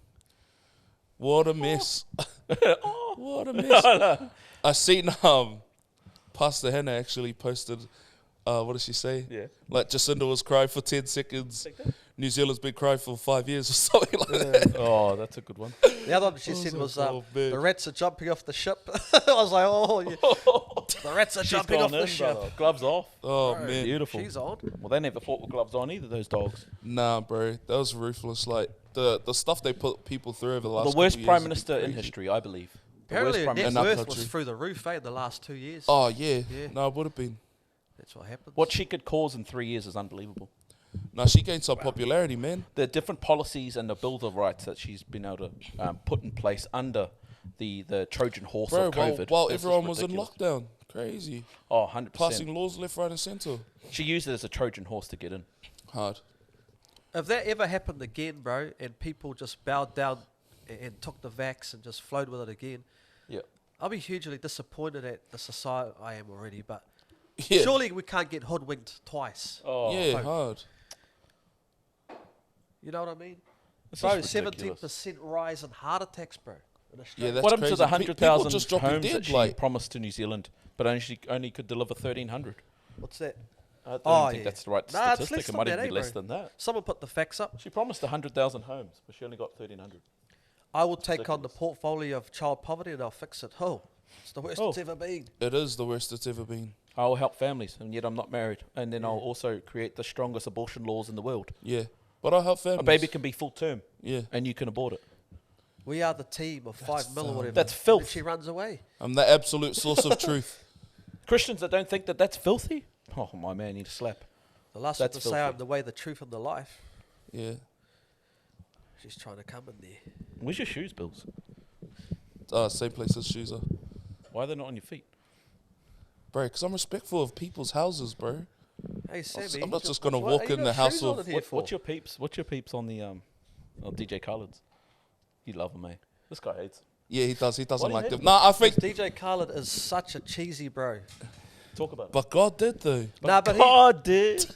Speaker 2: What a mess. What a mess. I seen Pastor Hannah actually posted what did she say?
Speaker 1: Yeah.
Speaker 2: Like Jacinda was crying for 10 seconds. New Zealand's been crying for 5 years or something like that.
Speaker 1: Oh, that's a good one.
Speaker 3: The other one she said was
Speaker 2: oh, man.
Speaker 3: the rats are jumping off the ship. I was like, oh, yeah. The rats are
Speaker 1: She's
Speaker 3: jumping off
Speaker 1: gone
Speaker 3: the
Speaker 1: in,
Speaker 3: ship.
Speaker 1: brother. Gloves off.
Speaker 2: Oh,
Speaker 3: Bro,
Speaker 2: man.
Speaker 1: Beautiful.
Speaker 3: She's on.
Speaker 1: Well, they never fought with gloves on either, those dogs.
Speaker 2: Nah, bro. That was ruthless. Like, the stuff they put people through over the last
Speaker 1: The worst
Speaker 2: couple
Speaker 1: prime
Speaker 2: years
Speaker 1: minister
Speaker 2: has
Speaker 1: in
Speaker 2: been crazy.
Speaker 1: history, I believe. The
Speaker 3: Apparently,
Speaker 1: worst
Speaker 3: her
Speaker 1: prime
Speaker 3: net
Speaker 2: in our
Speaker 3: worth
Speaker 2: country.
Speaker 3: was through the roof, eh, in the last 2 years.
Speaker 2: Oh, yeah.
Speaker 3: Yeah.
Speaker 2: No, it would have been.
Speaker 3: That's what happens.
Speaker 1: What she could cause in 3 years is unbelievable.
Speaker 2: No, she gained some popularity, man.
Speaker 1: The different policies and the Bill of Rights that she's been able to put in place under the Trojan horse
Speaker 2: Bro,
Speaker 1: of COVID.
Speaker 2: while
Speaker 1: It's just
Speaker 2: everyone was
Speaker 1: ridiculous.
Speaker 2: in lockdown. Crazy.
Speaker 1: Oh, 100%.
Speaker 2: Passing laws left, right, and centre.
Speaker 1: She used it as a Trojan horse to get in.
Speaker 2: Hard.
Speaker 3: If that ever happened again, bro, and people just bowed down and took the vax and just flowed with it again,
Speaker 1: Yeah.
Speaker 3: I'll be hugely disappointed at the society. I am already, but
Speaker 2: Yeah.
Speaker 3: surely we can't get hoodwinked twice.
Speaker 1: Oh,
Speaker 2: Yeah,
Speaker 3: Bro.
Speaker 2: hard.
Speaker 3: You know what I mean?
Speaker 1: This
Speaker 3: Bro,
Speaker 1: is ridiculous.
Speaker 3: 17% rise in heart attacks, bro. In
Speaker 2: Yeah,
Speaker 3: Australia.
Speaker 2: that's
Speaker 1: What happened to the
Speaker 2: crazy. People
Speaker 1: 100,000
Speaker 2: just dropping
Speaker 1: homes
Speaker 2: dead,
Speaker 1: that she
Speaker 2: like-
Speaker 1: promised to New Zealand, but only could deliver 1,300?
Speaker 3: What's that?
Speaker 1: I don't
Speaker 3: Oh,
Speaker 1: think
Speaker 3: yeah.
Speaker 1: that's the right
Speaker 3: Nah, it's
Speaker 1: statistic.
Speaker 3: less
Speaker 1: It
Speaker 3: than
Speaker 1: might
Speaker 3: that,
Speaker 1: even be
Speaker 3: eh,
Speaker 1: less
Speaker 3: bro?
Speaker 1: than that.
Speaker 3: Someone put the facts up.
Speaker 1: She promised 100,000 homes, but she only got 1,300.
Speaker 3: I will take on the
Speaker 1: Ridiculous.
Speaker 3: portfolio of child poverty and I'll fix it. Oh, it's the worst
Speaker 1: Oh.
Speaker 3: it's ever been.
Speaker 2: It is the worst it's ever been.
Speaker 1: I will help families, and yet I'm not married. And then I'll also create the strongest abortion laws in the world.
Speaker 2: Yeah. But I help families.
Speaker 1: A baby can be full term,
Speaker 2: Yeah.
Speaker 1: and you can abort it.
Speaker 3: We are the team of 5 mil or whatever.
Speaker 1: That's
Speaker 3: And
Speaker 1: filth.
Speaker 3: she runs away.
Speaker 2: I'm the absolute source of truth.
Speaker 1: Christians that don't think that that's filthy, oh my man, need a slap.
Speaker 3: The last one
Speaker 1: That's
Speaker 3: to say
Speaker 1: filthy.
Speaker 3: I'm the way, the truth, and the life.
Speaker 2: Yeah.
Speaker 3: She's trying to come in there.
Speaker 1: Where's your shoes, Bills?
Speaker 2: Same place as shoes are.
Speaker 1: Why are they not on your feet?
Speaker 2: Bro, because I'm respectful of people's houses, bro.
Speaker 3: Hey, Sammy.
Speaker 2: I'm not
Speaker 3: you
Speaker 2: just
Speaker 3: got-
Speaker 2: gonna
Speaker 3: what-
Speaker 2: walk
Speaker 3: you got
Speaker 2: in the house
Speaker 3: shoes on
Speaker 2: of-
Speaker 3: in here for?
Speaker 1: What's your peeps? What's your peeps on the on DJ Khaled's? You love him, eh? This guy hates him.
Speaker 2: Yeah, he does. He doesn't
Speaker 1: Why do you
Speaker 2: like
Speaker 1: hate
Speaker 2: them.
Speaker 1: him?
Speaker 2: Nah, I think.
Speaker 3: DJ Khaled is such a cheesy bro.
Speaker 1: Talk about it.
Speaker 2: But God did, though.
Speaker 3: Nah, but
Speaker 1: God did.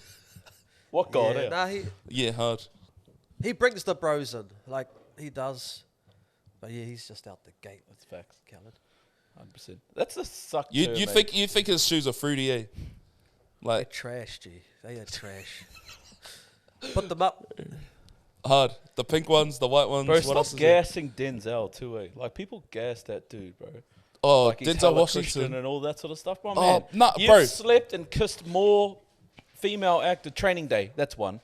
Speaker 1: What God?
Speaker 3: yeah,
Speaker 1: eh?
Speaker 3: nah,
Speaker 2: Yeah, hard.
Speaker 3: he brings the bros in, like he does. But yeah, he's just out the gate with
Speaker 1: That's facts.
Speaker 3: Khaled.
Speaker 1: 100%. That's a suck.
Speaker 2: You
Speaker 1: term,
Speaker 2: you
Speaker 1: mate.
Speaker 2: think his shoes are fruity, eh?
Speaker 3: They're
Speaker 2: Like,
Speaker 3: trash, G. They are trash. Put them up.
Speaker 2: hard. The pink ones, the white ones.
Speaker 1: Bro,
Speaker 2: what
Speaker 1: stop
Speaker 2: else is there?
Speaker 1: gassing Denzel too, eh? Like people gas that dude, bro.
Speaker 2: Oh,
Speaker 1: Like he's
Speaker 2: Denzel
Speaker 1: hella
Speaker 2: Washington.
Speaker 1: Christian and all that sort of stuff. My
Speaker 2: Oh,
Speaker 1: man,
Speaker 2: nah,
Speaker 1: you've
Speaker 2: bro.
Speaker 1: slept and kissed more female actor training day. That's one.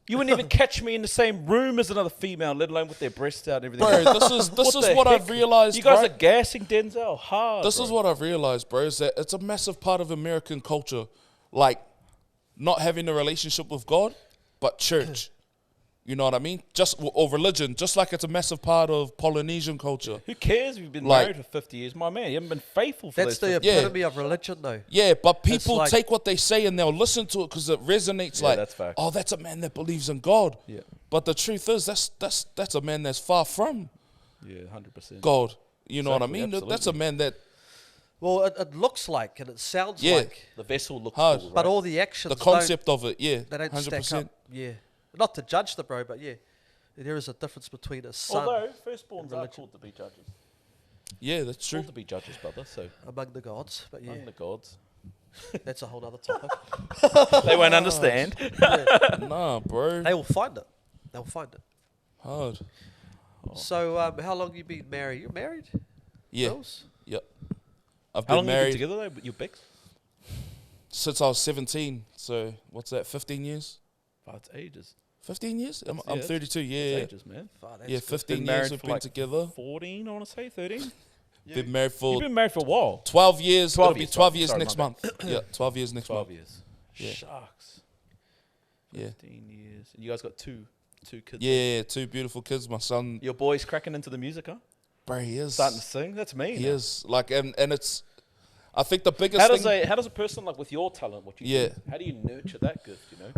Speaker 1: You wouldn't even catch me in the same room as another female, let alone with their breasts out and everything.
Speaker 2: Bro, this is
Speaker 1: the
Speaker 2: what I've
Speaker 1: heck?
Speaker 2: realized.
Speaker 1: You guys
Speaker 2: right?
Speaker 1: are gassing Denzel hard.
Speaker 2: This
Speaker 1: bro.
Speaker 2: is what I've realized, bro, is that it's a massive part of American culture. Like, not having a relationship with God, but church. You know what I mean? Or religion, just like it's a massive part of Polynesian culture.
Speaker 1: Who cares if you've been
Speaker 2: Like-
Speaker 1: married for 50 years? My man, you haven't been faithful for
Speaker 3: That's
Speaker 1: those
Speaker 3: the
Speaker 1: 50
Speaker 2: Yeah.
Speaker 3: epitome of religion, though.
Speaker 2: Yeah, but people
Speaker 3: like-
Speaker 2: take what they say and they'll listen to it because it resonates.
Speaker 1: Yeah,
Speaker 2: like,
Speaker 1: that's fact.
Speaker 2: oh, that's a man that believes in God.
Speaker 1: Yeah.
Speaker 2: But the truth is, that's a man that's far from
Speaker 1: Yeah, 100%.
Speaker 2: God. You know what I
Speaker 1: Exactly,
Speaker 2: mean? That's a
Speaker 1: absolutely.
Speaker 2: man that,
Speaker 3: Well, it looks like and it sounds
Speaker 2: Yeah.
Speaker 3: like,
Speaker 1: The vessel looks
Speaker 2: Hard.
Speaker 1: full, right?
Speaker 3: but all the actions
Speaker 2: the concept of it, yeah,
Speaker 3: they don't
Speaker 2: 100%.
Speaker 3: stack up. Yeah. Not to judge the bro, but yeah. There is a difference between a son
Speaker 1: Although firstborns are
Speaker 3: religion.
Speaker 1: called to be judges.
Speaker 2: Yeah, that's true.
Speaker 1: Called to be judges, brother. So
Speaker 3: among the gods. But yeah,
Speaker 1: among the gods,
Speaker 3: that's a whole other topic.
Speaker 1: they won't understand.
Speaker 2: Nah, bro.
Speaker 3: They will find it. They'll find it.
Speaker 2: Hard.
Speaker 3: So, how long you been married? You're married?
Speaker 2: Yeah.
Speaker 3: Bills?
Speaker 2: Yep. I've
Speaker 1: How
Speaker 2: been
Speaker 1: long have you been
Speaker 2: married
Speaker 1: together though? With your Bex?
Speaker 2: since I was 17. So what's that? 15 years?
Speaker 1: Oh, it's ages.
Speaker 2: 15 years? I'm
Speaker 1: It's
Speaker 2: 32.
Speaker 1: It's
Speaker 2: Yeah.
Speaker 1: ages, man.
Speaker 3: Fuck, that's
Speaker 2: Yeah,
Speaker 3: good.
Speaker 2: 15
Speaker 1: Been
Speaker 2: years
Speaker 1: married
Speaker 2: we've
Speaker 1: for
Speaker 2: been
Speaker 1: like
Speaker 2: together.
Speaker 1: 14, I want to say 13.
Speaker 2: Been married for
Speaker 1: You've been married for a while.
Speaker 2: 12 years.
Speaker 1: 12
Speaker 2: It'll be
Speaker 1: years,
Speaker 2: 12 years
Speaker 1: sorry,
Speaker 2: next
Speaker 1: my
Speaker 2: month. Yeah, 12 years next
Speaker 1: 12
Speaker 2: month.
Speaker 1: years.
Speaker 2: Yeah.
Speaker 1: Shucks.
Speaker 2: Yeah.
Speaker 1: 15 years. And you guys got two kids.
Speaker 2: Yeah, two beautiful kids. My son,
Speaker 1: Your boy's cracking into the music, huh?
Speaker 2: bro, he is.
Speaker 1: Starting to sing. That's me.
Speaker 2: He
Speaker 1: now.
Speaker 2: is. Like, and it's, I think the biggest
Speaker 1: How does
Speaker 2: thing,
Speaker 1: a person like with your talent, what you
Speaker 2: Yeah.
Speaker 1: do, how do you nurture that gift? You know.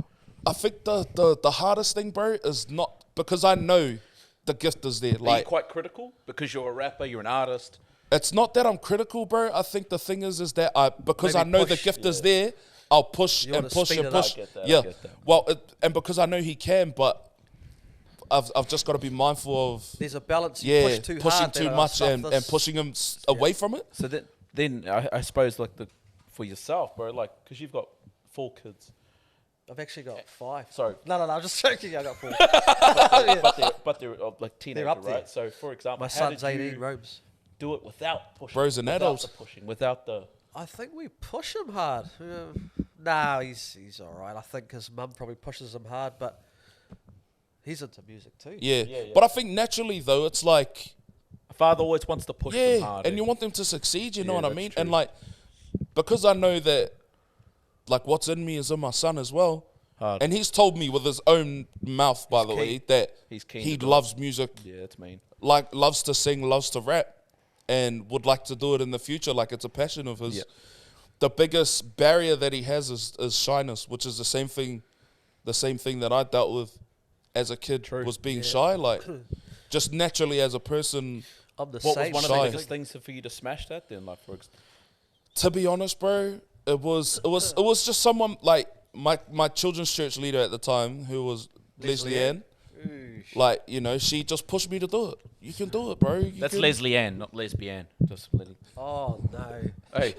Speaker 2: I think the hardest thing, bro, is not, because I know the gift is there.
Speaker 1: Are you
Speaker 2: Like,
Speaker 1: quite critical because you're a rapper, you're an artist.
Speaker 2: it's not that I'm critical, bro. I think the thing is that because
Speaker 3: Maybe
Speaker 2: I know the
Speaker 3: push,
Speaker 2: gift is there, I'll push
Speaker 3: You
Speaker 2: and
Speaker 3: wanna
Speaker 2: push
Speaker 3: speed
Speaker 2: and
Speaker 3: it up.
Speaker 2: push.
Speaker 1: I get that, I
Speaker 2: Yeah.
Speaker 1: get that.
Speaker 2: Well, and because I know he can, but I've just got to be mindful of
Speaker 3: There's a balance. You push too
Speaker 2: pushing
Speaker 3: hard,
Speaker 2: too
Speaker 3: then,
Speaker 2: much
Speaker 3: stuff
Speaker 2: and
Speaker 3: this.
Speaker 2: pushing him away from it.
Speaker 1: So then I suppose like for yourself, bro, like because you've got 4 kids,
Speaker 3: I've actually got 5.
Speaker 1: Sorry.
Speaker 3: No, I'm just joking. I got 4.
Speaker 1: but they're like teenager,
Speaker 3: up there.
Speaker 1: right? So for example,
Speaker 3: My
Speaker 1: how
Speaker 3: son's
Speaker 1: did
Speaker 3: 18
Speaker 1: you
Speaker 3: robes.
Speaker 1: do it without pushing?
Speaker 2: Bro's an
Speaker 1: without
Speaker 2: adult.
Speaker 1: the pushing, without the.
Speaker 3: I think we push him hard. Nah, he's all right. I think his mum probably pushes him hard, but he's into music too.
Speaker 2: Yeah.
Speaker 1: Yeah, yeah.
Speaker 2: But I think naturally though, it's like,
Speaker 1: A father always wants to push them
Speaker 2: yeah,
Speaker 1: hard.
Speaker 2: and you want them to succeed. You know
Speaker 1: Yeah,
Speaker 2: what I
Speaker 1: that's
Speaker 2: mean?
Speaker 1: true.
Speaker 2: And like, because I know that, like, what's in me is in my son as well.
Speaker 1: Hard.
Speaker 2: And he's told me with his own mouth, by the
Speaker 1: keen.
Speaker 2: way, that
Speaker 1: He's keen
Speaker 2: he
Speaker 1: to do it.
Speaker 2: loves music,
Speaker 1: Yeah, that's mean.
Speaker 2: like loves to sing, loves to rap, and would like to do it in the future. Like it's a passion of his.
Speaker 1: Yeah.
Speaker 2: The biggest barrier that he has is shyness, which is the same thing that I dealt with as a kid.
Speaker 1: True.
Speaker 2: Was being shy, like just naturally as a person.
Speaker 3: I'm the
Speaker 1: What
Speaker 3: same.
Speaker 1: was one of the
Speaker 2: Shy.
Speaker 1: biggest things for you to smash that then? Like,
Speaker 2: To be honest, bro, it was just someone like my children's church leader at the time, who was Leslie Ann. Like, you know, she just pushed me to do it. You can do it, bro.
Speaker 1: that's Leslie Ann, not lesbian. Just
Speaker 3: Oh no.
Speaker 1: hey,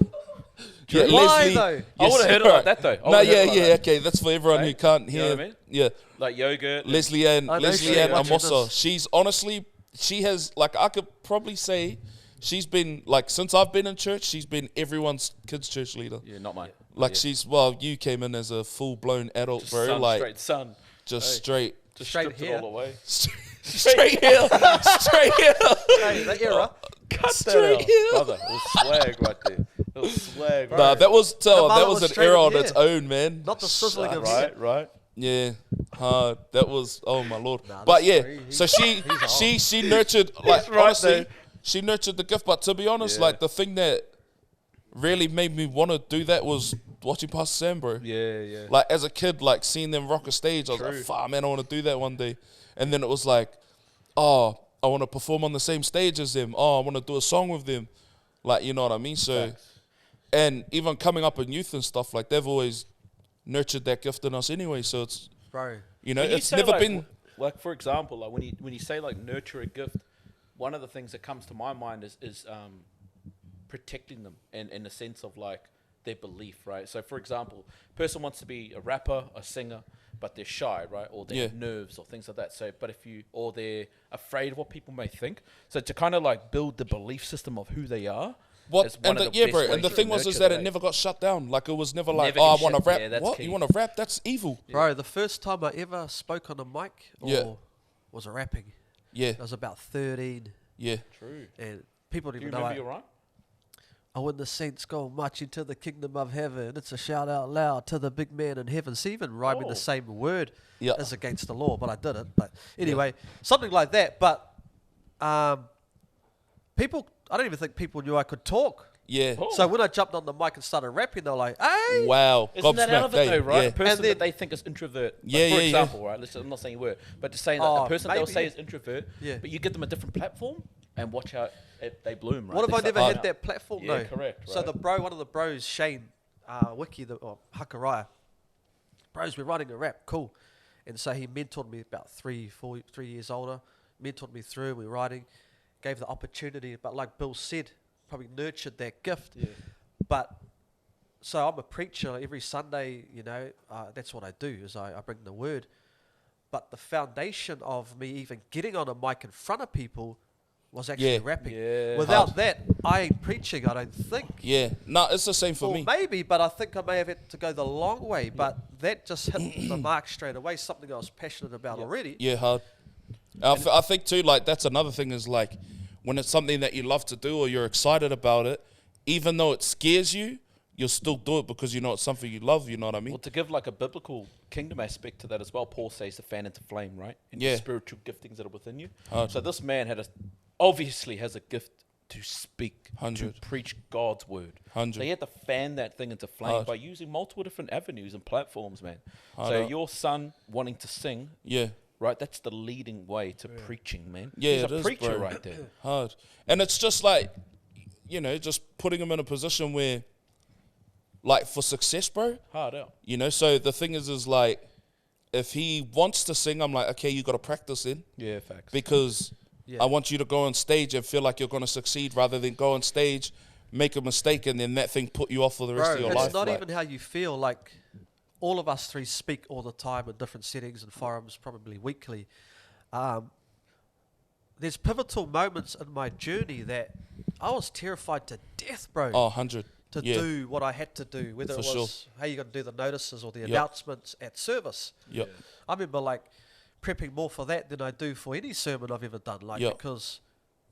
Speaker 2: Yeah,
Speaker 3: Why
Speaker 2: Leslie.
Speaker 3: though?
Speaker 1: I would've heard it like that, though. I
Speaker 2: No,
Speaker 1: would've heard
Speaker 2: yeah,
Speaker 1: it like
Speaker 2: yeah,
Speaker 1: that.
Speaker 2: okay. That's for everyone who
Speaker 1: Hey,
Speaker 2: can't
Speaker 1: you know
Speaker 2: hear.
Speaker 1: what I mean?
Speaker 2: Yeah,
Speaker 1: like yogurt.
Speaker 2: Leslie Ann.
Speaker 3: I know
Speaker 2: Leslie
Speaker 3: she
Speaker 2: Ann
Speaker 3: watches
Speaker 2: Amosa.
Speaker 3: this.
Speaker 2: She's honestly, she has, like, I could probably say, she's been, like, since I've been in church, she's been everyone's kids' church leader.
Speaker 1: Yeah, not mine.
Speaker 2: Like,
Speaker 1: yeah.
Speaker 2: she's, well, you came in as a full-blown adult,
Speaker 1: Just
Speaker 2: bro.
Speaker 1: sun,
Speaker 2: Like,
Speaker 1: straight sun.
Speaker 2: just
Speaker 1: Hey.
Speaker 2: straight.
Speaker 1: Just
Speaker 3: Straight
Speaker 1: stripped it
Speaker 3: hair.
Speaker 1: all away.
Speaker 2: Straight here. Straight here.
Speaker 3: Hey, the era.
Speaker 1: Cut
Speaker 2: Straight
Speaker 1: that
Speaker 2: here.
Speaker 1: out. Brother, it was swag right there. It was swag.
Speaker 2: Nah, that was that
Speaker 3: mullet
Speaker 2: was
Speaker 3: was
Speaker 2: an
Speaker 3: straight
Speaker 2: era
Speaker 3: in
Speaker 2: on its
Speaker 3: here.
Speaker 2: own, man.
Speaker 3: Not the sizzling of hair.
Speaker 1: right.
Speaker 2: Yeah, hard. That was, oh my lord.
Speaker 3: Nah,
Speaker 2: But
Speaker 3: that's
Speaker 2: yeah,
Speaker 3: true.
Speaker 2: so
Speaker 3: He's
Speaker 2: she nurtured, like,
Speaker 1: right
Speaker 2: honestly,
Speaker 1: there.
Speaker 2: she nurtured the gift. But to be honest,
Speaker 1: Yeah.
Speaker 2: like, the thing that really made me want to do that was watching Pastor Sam, bro.
Speaker 1: Yeah, yeah.
Speaker 2: Like, as a kid, like, seeing them rock a stage, I was
Speaker 1: True.
Speaker 2: like, fuck, man, I want to do that one day. And then it was like, oh, I want to perform on the same stage as them. Oh, I want to do a song with them. Like, you know what I mean? So,
Speaker 1: Facts.
Speaker 2: and even coming up in youth and stuff, like, they've always nurtured that gift in us anyway. So it's,
Speaker 3: Bro.
Speaker 2: you know,
Speaker 1: When you
Speaker 2: it's
Speaker 1: say,
Speaker 2: never
Speaker 1: like,
Speaker 2: been...
Speaker 1: like, for example, like when you say like nurture a gift, one of the things that comes to my mind is protecting them in the sense of like their belief, right? So for example, person wants to be a rapper, a singer, but they're shy, right? Or they have nerves or things like that. So, but or they're afraid of what people may think. So to kind of like build the belief system of who they are.
Speaker 2: What,
Speaker 1: is one
Speaker 2: and
Speaker 1: of
Speaker 2: the, yeah,
Speaker 1: best
Speaker 2: bro.
Speaker 1: ways
Speaker 2: And the
Speaker 1: to
Speaker 2: thing was
Speaker 1: nurture
Speaker 2: that
Speaker 1: that.
Speaker 2: it never got shut down. Like, it was never like,
Speaker 1: Never
Speaker 2: oh, I
Speaker 1: get
Speaker 2: want to
Speaker 1: shut-
Speaker 2: rap.
Speaker 1: yeah, that's
Speaker 2: What?
Speaker 1: key.
Speaker 2: You want to rap? That's evil.
Speaker 3: Bro, the first time I ever spoke on a mic
Speaker 2: Yeah.
Speaker 3: was rapping.
Speaker 2: Yeah,
Speaker 3: I was about 13,
Speaker 2: yeah.
Speaker 1: True.
Speaker 3: and people
Speaker 1: Do
Speaker 3: didn't
Speaker 1: you
Speaker 3: even know.
Speaker 1: remember your rhyme?
Speaker 3: Oh, when the saints go marching to the kingdom of heaven, it's a shout out loud to the big man in heaven. See, even rhyming
Speaker 1: Oh.
Speaker 3: the same word
Speaker 2: Yeah.
Speaker 3: is against the law, but I did it. But anyway, something like that. But people, I don't even think people knew I could talk.
Speaker 2: Yeah.
Speaker 1: Oh.
Speaker 3: So when I jumped on the mic and started rapping, they were like, "Hey!"
Speaker 2: Wow.
Speaker 1: Isn't that out of it
Speaker 2: Gobsmacked,
Speaker 1: though,
Speaker 2: eh?
Speaker 1: right?
Speaker 2: Yeah.
Speaker 1: A person
Speaker 3: And then-
Speaker 1: that they think is introvert.
Speaker 2: Yeah,
Speaker 1: like, for
Speaker 2: yeah, yeah.
Speaker 1: example, right? I'm not saying you were, but just saying that
Speaker 3: Oh,
Speaker 1: a person they'll
Speaker 3: maybe.
Speaker 1: say is introvert,
Speaker 3: Yeah.
Speaker 1: but you give them a different platform and watch how they bloom, right?
Speaker 3: What if
Speaker 1: They
Speaker 3: I
Speaker 1: start
Speaker 3: never
Speaker 1: coming
Speaker 3: had
Speaker 1: out.
Speaker 3: that platform
Speaker 1: Yeah,
Speaker 3: though?
Speaker 1: correct,
Speaker 3: So
Speaker 1: right.
Speaker 3: one of the bros, Shane, Wiki, or Hakaraya, bros, we're writing a rap, cool. And so he mentored me about 3 years older, mentored me through, we're writing, gave the opportunity, but like Bill said, probably nurtured that gift.
Speaker 1: Yeah.
Speaker 3: But so I'm a preacher every Sunday, you know, that's what I do is I bring the word. But the foundation of me even getting on a mic in front of people was actually
Speaker 2: Yeah.
Speaker 3: rapping.
Speaker 1: Yeah.
Speaker 3: Without that, I ain't preaching, I don't think.
Speaker 2: Yeah. No, it's the same for
Speaker 3: Or
Speaker 2: me.
Speaker 3: maybe, but I think I may have had to go the long way. But that just hit the mark straight away, something I was passionate about already.
Speaker 2: Yeah, hard. I think too, like, that's another thing is, like, when it's something that you love to do or you're excited about it, even though it scares you, you'll still do it because you know it's something you love, you know what I mean?
Speaker 1: Well, to give like a biblical kingdom aspect to that as well, Paul says to fan into flame, right? And
Speaker 2: Yeah.
Speaker 1: your spiritual giftings that are within you.
Speaker 2: Hard.
Speaker 1: So this man obviously has a gift to speak,
Speaker 2: 100.
Speaker 1: to preach God's word.
Speaker 2: 100.
Speaker 1: So he had to fan that thing into flame
Speaker 2: Hard.
Speaker 1: by using multiple different avenues and platforms, man.
Speaker 2: Hard
Speaker 1: So
Speaker 2: out.
Speaker 1: your son wanting to sing,
Speaker 2: Yeah.
Speaker 1: right? That's the leading way to preaching, man.
Speaker 2: Yeah,
Speaker 1: He's
Speaker 2: it
Speaker 1: a
Speaker 2: is,
Speaker 1: preacher
Speaker 2: bro.
Speaker 1: right there.
Speaker 2: Hard. And it's just like, you know, just putting him in a position where, like, for success, bro,
Speaker 1: Hard out.
Speaker 2: you know, so the thing is like, if he wants to sing, I'm like, okay, you got to practice in
Speaker 1: Yeah, facts.
Speaker 2: because
Speaker 3: Yeah.
Speaker 2: I want you to go on stage and feel like you're going to succeed rather than go on stage, make a mistake, and then that thing put you off for the rest
Speaker 3: Bro,
Speaker 2: of your
Speaker 3: it's
Speaker 2: life.
Speaker 3: not
Speaker 2: like,
Speaker 3: even how you feel. Like, all of us three speak all the time in different settings and forums, probably weekly. There's pivotal moments in my journey that I was terrified to death, bro.
Speaker 2: Oh, 100.
Speaker 3: To
Speaker 2: Yeah.
Speaker 3: do what I had to do, whether
Speaker 2: For
Speaker 3: it was how you going to do the notices or the
Speaker 2: Yep.
Speaker 3: announcements at service.
Speaker 2: Yep.
Speaker 3: I remember like prepping more for that than I do for any sermon I've ever done, like
Speaker 2: Yep.
Speaker 3: because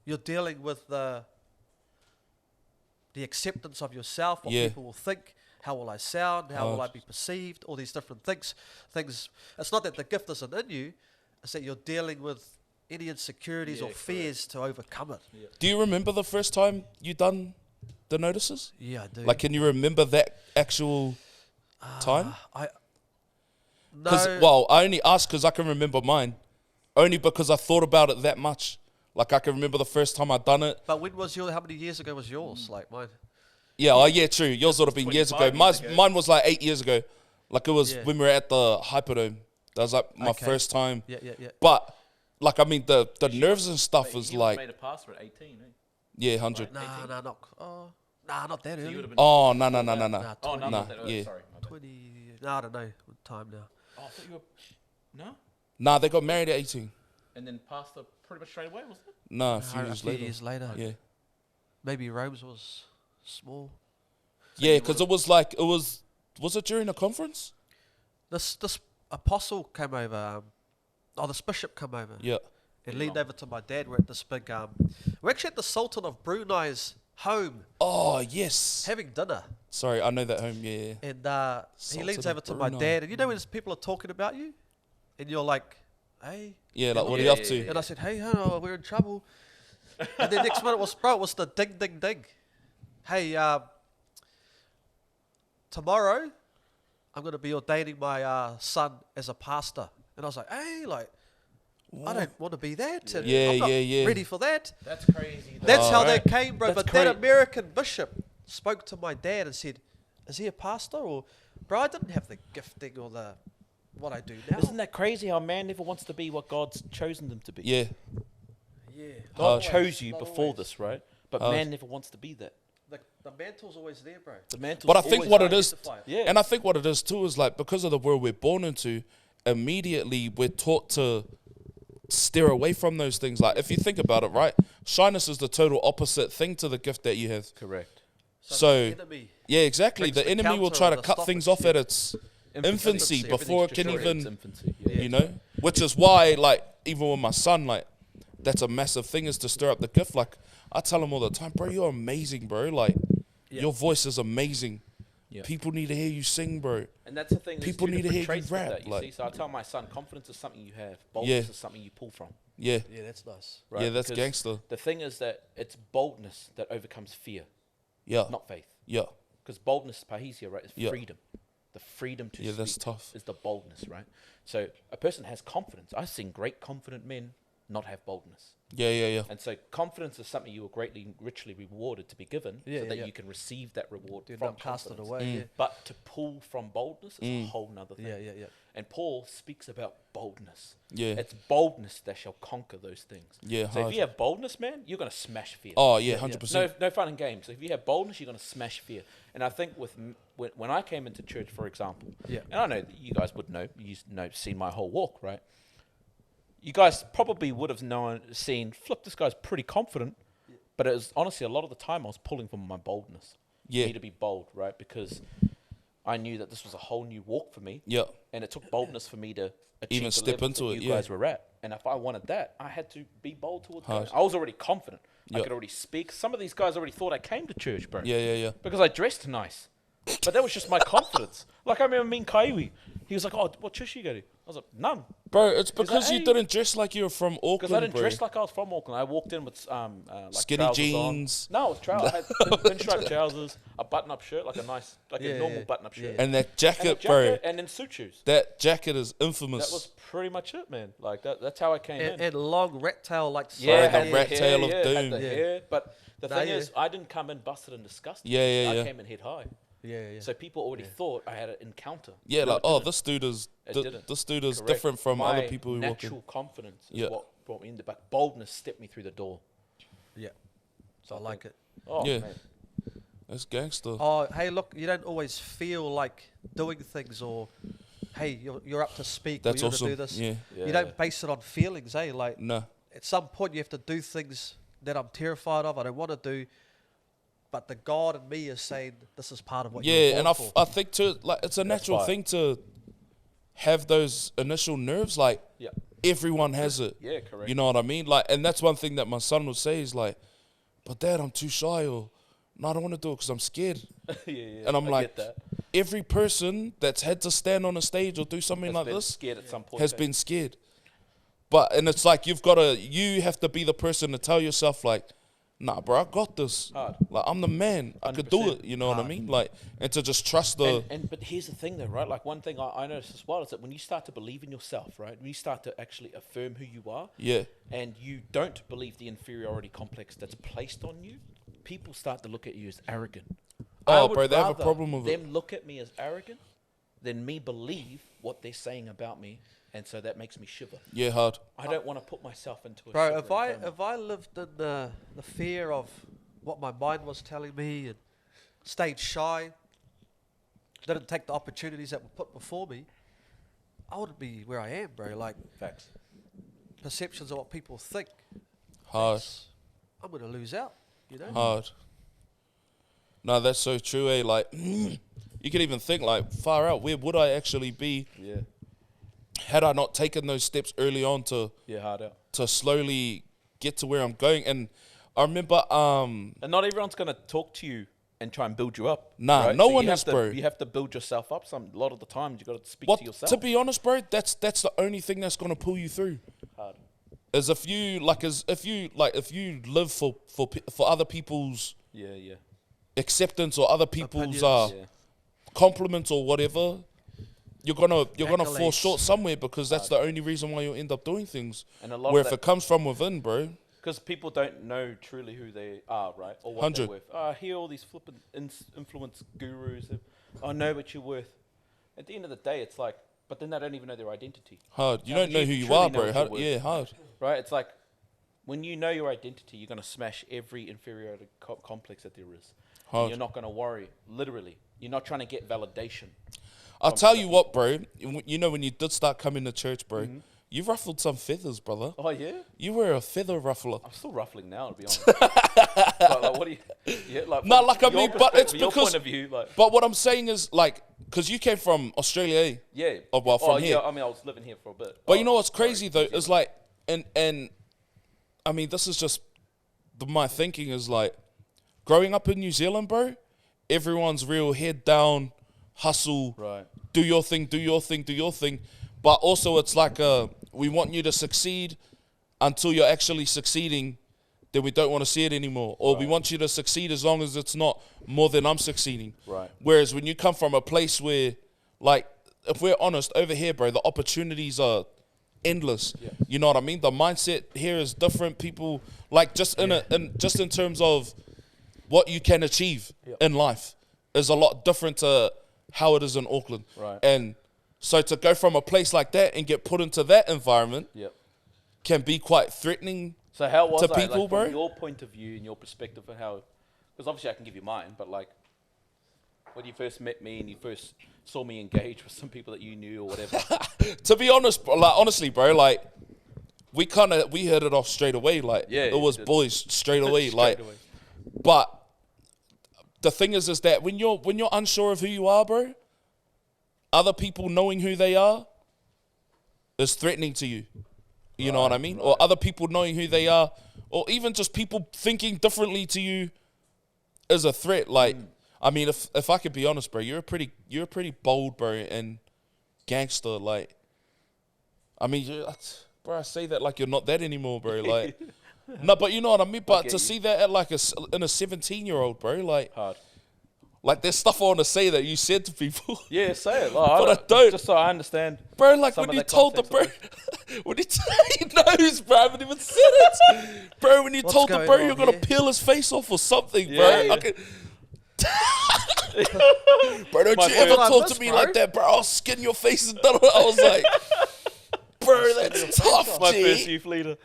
Speaker 3: you're dealing with the acceptance of yourself, what
Speaker 2: Yeah.
Speaker 3: people will think. how will I sound, how will I be perceived, all these different things. It's not that the gift isn't in you, it's that you're dealing with any insecurities or fears to overcome it.
Speaker 1: Yeah.
Speaker 2: Do you remember the first time you done the notices?
Speaker 3: Yeah, I do.
Speaker 2: Like, can you remember that actual time?
Speaker 3: No.
Speaker 2: Well, I only asked because I can remember mine. Only because I thought about it that much. Like, I can remember the first time I done it.
Speaker 3: But when was how many years ago was yours? Like mine?
Speaker 2: Yeah, true. Yours would have been years ago.
Speaker 1: 25 years ago.
Speaker 2: Mine was like 8 years ago. Like, it was
Speaker 3: Yeah.
Speaker 2: when we were at the Hyperdome. That was like my
Speaker 3: Okay.
Speaker 2: first time.
Speaker 3: Yeah.
Speaker 2: But, like, I mean, the nerves and stuff
Speaker 1: But
Speaker 2: is
Speaker 1: he
Speaker 2: like,
Speaker 1: made a pastor at 18, eh?
Speaker 2: yeah, 100.
Speaker 3: Nah, not that
Speaker 1: So you
Speaker 3: early.
Speaker 1: would have been.
Speaker 2: Oh, no.
Speaker 3: Nah,
Speaker 1: Oh, no,
Speaker 2: Nah,
Speaker 1: not that.
Speaker 2: yeah.
Speaker 1: Sorry. my bad.
Speaker 3: 20. Nah, I don't know. What time now?
Speaker 1: Oh, I thought you were. No?
Speaker 2: Nah, they got married at 18.
Speaker 1: And then pastor pretty much straight away, wasn't it?
Speaker 2: Nah, a few
Speaker 3: A
Speaker 2: years
Speaker 3: few
Speaker 2: later.
Speaker 3: years later.
Speaker 2: Yeah.
Speaker 3: Maybe Rome's was small.
Speaker 2: Yeah, because it was like, was it during a conference?
Speaker 3: This apostle came over. This bishop came over.
Speaker 2: Yeah.
Speaker 3: And leaned over to my dad. We're at this big. We're actually at the Sultan of Brunei's home
Speaker 2: Oh, yes.
Speaker 3: having dinner.
Speaker 2: Sorry, I know that home, yeah.
Speaker 3: And he
Speaker 2: Sultan
Speaker 3: leans
Speaker 2: of
Speaker 3: over to my
Speaker 2: Brunei.
Speaker 3: dad. And you know when people are talking about you? And you're like, hey.
Speaker 2: Yeah, like, what are
Speaker 1: Yeah,
Speaker 2: you up
Speaker 1: yeah,
Speaker 2: to?
Speaker 1: yeah.
Speaker 3: And I said, hey, we're in trouble. And then next minute it was the ding, ding, ding. Hey, tomorrow I'm going to be ordaining my son as a pastor. And I was like, hey, like, I don't want to be that. And
Speaker 2: Yeah,
Speaker 3: I'm not
Speaker 2: yeah.
Speaker 3: ready for that.
Speaker 1: That's crazy. though.
Speaker 3: That's how
Speaker 2: Alright.
Speaker 3: that came, bro.
Speaker 1: That's
Speaker 3: But that
Speaker 1: cra-
Speaker 3: American bishop spoke to my dad and said, is he a pastor? Or, bro, I didn't have the gifting or the what I do now.
Speaker 1: Isn't that crazy how man never wants to be what God's chosen them to be?
Speaker 2: Yeah.
Speaker 3: Yeah.
Speaker 1: God
Speaker 2: Harsh.
Speaker 1: chose you
Speaker 3: Not
Speaker 1: before
Speaker 3: always.
Speaker 1: this, right? But
Speaker 2: Harsh.
Speaker 1: man never wants to be that.
Speaker 3: The mantle's always there, bro.
Speaker 1: The mantle.
Speaker 2: But I think what it is,
Speaker 1: Yeah.
Speaker 2: and I think what it is too is like, because of the world we're born into, immediately we're taught to steer away from those things. Like, if you think about it, right? Shyness is the total opposite thing to the gift that you have.
Speaker 1: correct.
Speaker 2: So,
Speaker 3: the enemy,
Speaker 2: yeah, exactly.
Speaker 3: brings
Speaker 2: The
Speaker 3: the
Speaker 2: enemy will
Speaker 3: counter
Speaker 2: try
Speaker 3: or
Speaker 2: to
Speaker 3: the
Speaker 2: cut
Speaker 3: stoppage,
Speaker 2: things off
Speaker 3: yeah.
Speaker 2: at its infancy before it can
Speaker 1: Destroyed
Speaker 2: even,
Speaker 1: its infancy. Yeah.
Speaker 2: you know? Which is why, like, even with my son, like, that's a massive thing, is to stir up the gift. Like, I tell him all the time, bro, you're amazing, bro. Like, your voice is amazing.
Speaker 1: Yeah.
Speaker 2: People need to hear you sing, bro.
Speaker 1: And that's the thing. there's
Speaker 2: People
Speaker 1: two
Speaker 2: need to
Speaker 1: different
Speaker 2: hear you
Speaker 1: traits with
Speaker 2: rap,
Speaker 1: That, you
Speaker 2: like-
Speaker 1: see? So I tell my son, confidence is something you have. Boldness is something you pull from.
Speaker 2: Yeah.
Speaker 3: Yeah, that's nice.
Speaker 1: Right?
Speaker 2: Yeah, that's
Speaker 1: Because
Speaker 2: gangster.
Speaker 1: The thing is that it's boldness that overcomes fear,
Speaker 2: Yeah.
Speaker 1: not faith.
Speaker 2: Yeah.
Speaker 1: Because boldness, pahesia, right, is
Speaker 2: Yeah.
Speaker 1: freedom. The freedom to
Speaker 2: Yeah, that's
Speaker 1: speak
Speaker 2: tough.
Speaker 1: is the boldness, right? So a person has confidence. I've seen great confident men not have boldness.
Speaker 2: Yeah.
Speaker 1: And so confidence is something you are greatly, richly rewarded to be given
Speaker 3: Yeah,
Speaker 1: so
Speaker 3: yeah,
Speaker 1: that
Speaker 3: yeah.
Speaker 1: you can receive that reward
Speaker 3: Do
Speaker 1: from
Speaker 3: not cast it
Speaker 1: confidence.
Speaker 3: away.
Speaker 2: Mm.
Speaker 3: Yeah.
Speaker 1: But to pull from boldness is a whole nother thing.
Speaker 3: Yeah.
Speaker 1: And Paul speaks about boldness.
Speaker 2: Yeah.
Speaker 1: It's boldness that shall conquer those things.
Speaker 2: Yeah,
Speaker 1: So
Speaker 2: hard.
Speaker 1: if you have boldness, man, you're going to smash fear.
Speaker 2: Oh, yeah, 100%.
Speaker 1: No fun and games. So if you have boldness, you're going to smash fear. And I think when I came into church, for example,
Speaker 3: Yeah.
Speaker 1: and I know that you guys would know, seen my whole walk, right? You guys probably would have seen, flip, this guy's pretty confident, but it was honestly a lot of the time I was pulling from my boldness.
Speaker 2: Yeah.
Speaker 1: Me to be bold, right? Because I knew that this was a whole new walk for me,
Speaker 2: Yeah.
Speaker 1: and it took boldness for me to achieve
Speaker 2: Even
Speaker 1: the
Speaker 2: step
Speaker 1: level
Speaker 2: into
Speaker 1: that
Speaker 2: it,
Speaker 1: you
Speaker 2: yeah.
Speaker 1: guys were at. And if I wanted that, I had to be bold towards
Speaker 2: Hard.
Speaker 1: that. I was already confident. I
Speaker 2: Yeah.
Speaker 1: could already speak. Some of these guys already thought I came to church, bro.
Speaker 2: Yeah.
Speaker 1: Because I dressed nice. But that was just my confidence. Like I remember meeting Kaiwi. He was like, "Oh, what church you go to?" I was like, "None."
Speaker 2: Bro, it's because you
Speaker 1: hey.
Speaker 2: didn't dress like you were from
Speaker 1: Because
Speaker 2: Auckland,
Speaker 1: I didn't
Speaker 2: bro.
Speaker 1: dress like I was from Auckland. I walked in with like
Speaker 2: Skinny
Speaker 1: trousers on.
Speaker 2: jeans.
Speaker 1: No, it was trousers. I had pinstripe trousers, a button-up shirt, like a
Speaker 3: Yeah,
Speaker 1: normal
Speaker 3: yeah.
Speaker 1: button-up shirt,
Speaker 2: And that
Speaker 1: And a
Speaker 2: jacket, bro.
Speaker 1: and then suit shoes.
Speaker 2: That jacket is infamous.
Speaker 1: That was pretty much it, man. Like that's how I came in.
Speaker 3: And long rat tail like
Speaker 1: Yeah,
Speaker 2: the
Speaker 1: had
Speaker 2: rat
Speaker 1: hair,
Speaker 2: tail of
Speaker 1: had
Speaker 2: doom.
Speaker 1: the
Speaker 3: Yeah.
Speaker 1: hair. But the
Speaker 3: Nah,
Speaker 1: thing
Speaker 3: yeah.
Speaker 1: is, I didn't come in busted and disgusted.
Speaker 2: Yeah.
Speaker 1: I came in head high.
Speaker 3: Yeah.
Speaker 1: So people already thought I had an encounter.
Speaker 2: Yeah,
Speaker 1: No,
Speaker 2: like,
Speaker 1: it
Speaker 2: oh,
Speaker 1: didn't.
Speaker 2: this dude is
Speaker 1: It
Speaker 2: th-
Speaker 1: didn't.
Speaker 2: this dude is
Speaker 1: Correct.
Speaker 2: different from
Speaker 1: My
Speaker 2: other people who walk
Speaker 1: natural
Speaker 2: in.
Speaker 1: confidence is
Speaker 2: Yeah.
Speaker 1: what brought me in. But boldness stepped me through the door.
Speaker 3: Yeah. So I like it.
Speaker 1: Oh,
Speaker 2: Yeah.
Speaker 1: man.
Speaker 2: That's gangster.
Speaker 3: Oh, hey, look, you don't always feel like doing things or, hey, you're up to speak
Speaker 2: That's
Speaker 3: or you're
Speaker 2: awesome.
Speaker 3: to do this.
Speaker 2: Yeah.
Speaker 3: You don't base it on feelings, eh? Like,
Speaker 2: No.
Speaker 3: at some point you have to do things that I'm terrified of, I don't want to do, but the God in me is saying this is part of what you're
Speaker 2: Yeah,
Speaker 3: born
Speaker 2: and
Speaker 3: for.
Speaker 2: I think too, like, it's a natural
Speaker 1: fire.
Speaker 2: thing to have those initial nerves. Like,
Speaker 1: Yeah.
Speaker 2: everyone has it.
Speaker 1: Yeah, correct.
Speaker 2: You know what I mean? Like, and that's one thing that my son would say is like, but Dad, I'm too shy, or no, I don't want to do it because I'm scared.
Speaker 1: yeah.
Speaker 2: And I'm
Speaker 1: I
Speaker 2: like,
Speaker 1: get that.
Speaker 2: every person that's had to stand on a stage or do something
Speaker 1: Has
Speaker 2: like
Speaker 1: been
Speaker 2: this
Speaker 1: scared at some point.
Speaker 2: has been scared. And it's like you have to be the person to tell yourself like, nah, bro, I got this.
Speaker 1: Hard.
Speaker 2: Like, I'm the man. I could do it. You know what I mean? Like, and to just trust the.
Speaker 1: But here's the thing, though, right? Like one thing I noticed as well is that when you start to believe in yourself, right? When you start to actually affirm who you are,
Speaker 2: Yeah.
Speaker 1: and you don't believe the inferiority complex that's placed on you, people start to look at you as arrogant. I
Speaker 2: Oh,
Speaker 1: would
Speaker 2: bro, they have a
Speaker 1: rather
Speaker 2: problem with it.
Speaker 1: them look at me as arrogant than me believe what they're saying about me, and so that makes me shiver.
Speaker 2: Yeah, hard.
Speaker 1: I don't want to put myself into a
Speaker 3: Bro,
Speaker 1: shivering
Speaker 3: if I lived in the fear of what my mind was telling me and stayed shy, didn't take the opportunities that were put before me, I wouldn't be where I am, bro. Like,
Speaker 1: facts.
Speaker 3: perceptions of what people think,
Speaker 2: Hard.
Speaker 3: I'm going to lose out, you know?
Speaker 2: Hard. No, that's so true, eh? Like, you can even think, like, far out, where would I actually be
Speaker 1: Yeah.
Speaker 2: had I not taken those steps early on to
Speaker 1: Hard out.
Speaker 2: slowly get to where I'm going? And I remember,
Speaker 1: And not everyone's going to talk to you and try and build you up.
Speaker 2: Nah,
Speaker 1: right?
Speaker 2: no
Speaker 1: So
Speaker 2: one
Speaker 1: you
Speaker 2: is,
Speaker 1: have to,
Speaker 2: bro.
Speaker 1: You have to build yourself up. A lot of the times you got to speak
Speaker 2: what,
Speaker 1: to yourself.
Speaker 2: to be honest, bro, that's the only thing that's gonna pull you through.
Speaker 1: Hard.
Speaker 2: Is if you live for other people's
Speaker 1: Yeah.
Speaker 2: acceptance or other people's
Speaker 3: Opinions.
Speaker 1: Yeah.
Speaker 2: compliments or whatever, you're gonna fall
Speaker 3: Accolades.
Speaker 2: short somewhere, because that's the only reason why you end up doing things.
Speaker 1: And a lot
Speaker 2: Where
Speaker 1: of
Speaker 2: if
Speaker 1: that,
Speaker 2: it comes from within, bro,
Speaker 1: because people don't know truly who they are, right? Or what
Speaker 2: 100.
Speaker 1: they're worth. I hear all these flippin' influence gurus. I know what you're worth. At the end of the day, it's like, but then they don't even know their identity,
Speaker 2: hard. You
Speaker 1: How
Speaker 2: don't
Speaker 1: would
Speaker 2: know
Speaker 1: you
Speaker 2: who you
Speaker 1: truly
Speaker 2: are,
Speaker 1: know
Speaker 2: bro.
Speaker 1: what
Speaker 2: Hard,
Speaker 1: you're worth?
Speaker 2: yeah, hard.
Speaker 1: right? It's like, when you know your identity, you're going to smash every inferiority complex that there is. And
Speaker 2: Hard.
Speaker 1: you're not going to worry, literally. You're not trying to get validation.
Speaker 2: I'll tell you what, bro. You know when you did start coming to church, bro,
Speaker 1: Mm-hmm.
Speaker 2: you ruffled some feathers, brother.
Speaker 1: Oh, yeah?
Speaker 2: You were a feather ruffler.
Speaker 1: I'm still ruffling now, to be honest. like, what do you... Yeah, like,
Speaker 2: No,
Speaker 1: from
Speaker 2: like, I
Speaker 1: your
Speaker 2: mean, but it's
Speaker 1: perspective, your
Speaker 2: because-
Speaker 1: point of view, like...
Speaker 2: But what I'm saying is, like, because you came from Australia, eh?
Speaker 1: Yeah.
Speaker 2: Oh, well, from here.
Speaker 1: Yeah, I mean, I was living here for a bit.
Speaker 2: But you know what's crazy, though, is like, and I mean, this is just my thinking is like, growing up in New Zealand, bro, everyone's real head down, hustle,
Speaker 1: Right.
Speaker 2: do your thing, do your thing, do your thing. But also it's like, we want you to succeed until you're actually succeeding, then we don't want to see it anymore. Or we want you to succeed as long as it's not more than I'm succeeding.
Speaker 1: Right.
Speaker 2: Whereas when you come from a place where, like, if we're honest, over here, bro, the opportunities are endless.
Speaker 1: Yeah.
Speaker 2: You know what I mean? The mindset here is different. People, like, just in terms of what you can achieve in life is a lot different to how it is in Auckland.
Speaker 1: Right.
Speaker 2: And so to go from a place like that and get put into that environment
Speaker 1: Yep.
Speaker 2: can be quite threatening.
Speaker 1: So how was
Speaker 2: To
Speaker 1: I,
Speaker 2: people,
Speaker 1: like,
Speaker 2: bro?
Speaker 1: from your point of view and your perspective of how... Because obviously I can give you mine, but like, when you first met me and you first saw me engage with some people that you knew or whatever...
Speaker 2: To be honest, bro, like, honestly, bro, like, we hit it off straight away. Like,
Speaker 1: Yeah,
Speaker 2: it
Speaker 1: you
Speaker 2: was
Speaker 1: did.
Speaker 2: boys straight away.
Speaker 1: Straight
Speaker 2: like,
Speaker 1: away.
Speaker 2: but the thing is that when you're unsure of who you are, bro, other people knowing who they are is threatening to you. You know what I mean? Or other people knowing who they are, or even just people thinking differently to you is a threat. Like, I mean, if I could be honest, bro, you're a pretty bold, bro, and gangster. Like, I mean, bro, I say that like you're not that anymore, bro. Like, no, but you know what I mean. But
Speaker 1: get
Speaker 2: to
Speaker 1: you.
Speaker 2: see that at like in a 17-year-old, bro, like,
Speaker 1: Hard.
Speaker 2: like there's stuff I want to say that you said to people.
Speaker 1: Yeah, say it.
Speaker 2: But I don't.
Speaker 1: Just so I understand.
Speaker 2: Bro, like
Speaker 1: Some
Speaker 2: when
Speaker 1: of
Speaker 2: you
Speaker 1: the
Speaker 2: told the bro,
Speaker 1: context
Speaker 2: when he knows, bro, I haven't even said it. Bro, when you
Speaker 3: What's
Speaker 2: told the
Speaker 3: going
Speaker 2: bro
Speaker 3: on
Speaker 2: you're going to
Speaker 3: here?
Speaker 2: peel his face off or something,
Speaker 1: Yeah,
Speaker 2: bro.
Speaker 1: yeah.
Speaker 2: I could... Bro, don't
Speaker 1: My
Speaker 2: you ever
Speaker 3: first-
Speaker 2: talk
Speaker 3: This,
Speaker 2: to me
Speaker 3: bro.
Speaker 2: like that, bro. I'll skin your face and done. I was like, bro, that's tough,
Speaker 1: My
Speaker 2: G.
Speaker 1: first youth leader.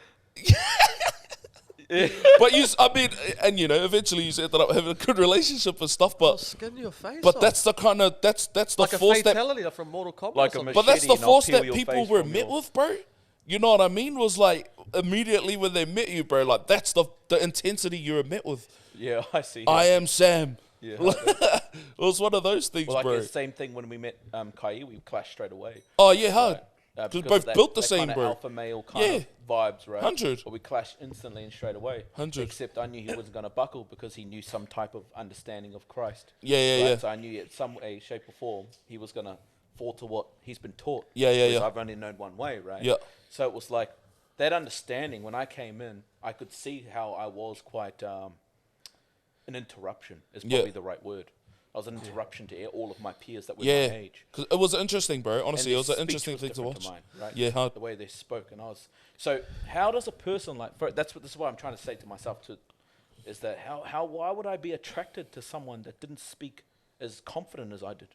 Speaker 2: But I mean, and you know, eventually you ended up having a good relationship and stuff,
Speaker 3: I'll
Speaker 2: but
Speaker 3: skin your face
Speaker 2: but
Speaker 3: off.
Speaker 2: that's the kind of, that's the
Speaker 3: like a
Speaker 2: force that
Speaker 3: fatality from Mortal Kombat.
Speaker 1: Like
Speaker 3: or
Speaker 1: a
Speaker 3: something.
Speaker 2: But that's the
Speaker 1: machete and I'll
Speaker 2: force
Speaker 1: peel
Speaker 2: that
Speaker 1: your
Speaker 2: people
Speaker 1: face
Speaker 2: were
Speaker 1: from
Speaker 2: met
Speaker 1: your-
Speaker 2: with, bro. You know what I mean? Was like immediately when they met you, bro. Like that's the intensity you were met with.
Speaker 1: Yeah, I see.
Speaker 2: I am Sam.
Speaker 1: Yeah.
Speaker 2: It was one of those things,
Speaker 1: Well, like
Speaker 2: bro.
Speaker 1: the same thing when we met Kai, we clashed straight away.
Speaker 2: Oh yeah, hard. Because
Speaker 1: because
Speaker 2: both
Speaker 1: of
Speaker 2: built the
Speaker 1: that
Speaker 2: same,
Speaker 1: kinda
Speaker 2: bro.
Speaker 1: alpha male kind of vibes, right?
Speaker 2: 100.
Speaker 1: But we clashed instantly and straight away.
Speaker 2: 100.
Speaker 1: Except I knew he wasn't going to buckle because he knew some type of understanding of Christ.
Speaker 2: Yeah, yeah,
Speaker 1: right?
Speaker 2: yeah.
Speaker 1: So I knew in some way, shape, or form he was going to fall to what he's been taught.
Speaker 2: Yeah, yeah,
Speaker 1: whereas
Speaker 2: yeah.
Speaker 1: I've only known one way, right?
Speaker 2: Yeah.
Speaker 1: So it was like that understanding. When I came in, I could see how I was quite an interruption. Is
Speaker 2: Yeah.
Speaker 1: probably the right word. I was an interruption to all of my peers that were
Speaker 2: Yeah.
Speaker 1: my age.
Speaker 2: Because it was interesting, bro.
Speaker 1: And
Speaker 2: Honestly, it
Speaker 1: their
Speaker 2: was an
Speaker 1: speech
Speaker 2: interesting
Speaker 1: was
Speaker 2: thing to
Speaker 1: different
Speaker 2: watch.
Speaker 1: mine, right?
Speaker 2: Yeah, hard.
Speaker 1: The way they spoke, and I was so. How does a person like? This is what I'm trying to say to myself too, is that why would I be attracted to someone that didn't speak as confident as I did?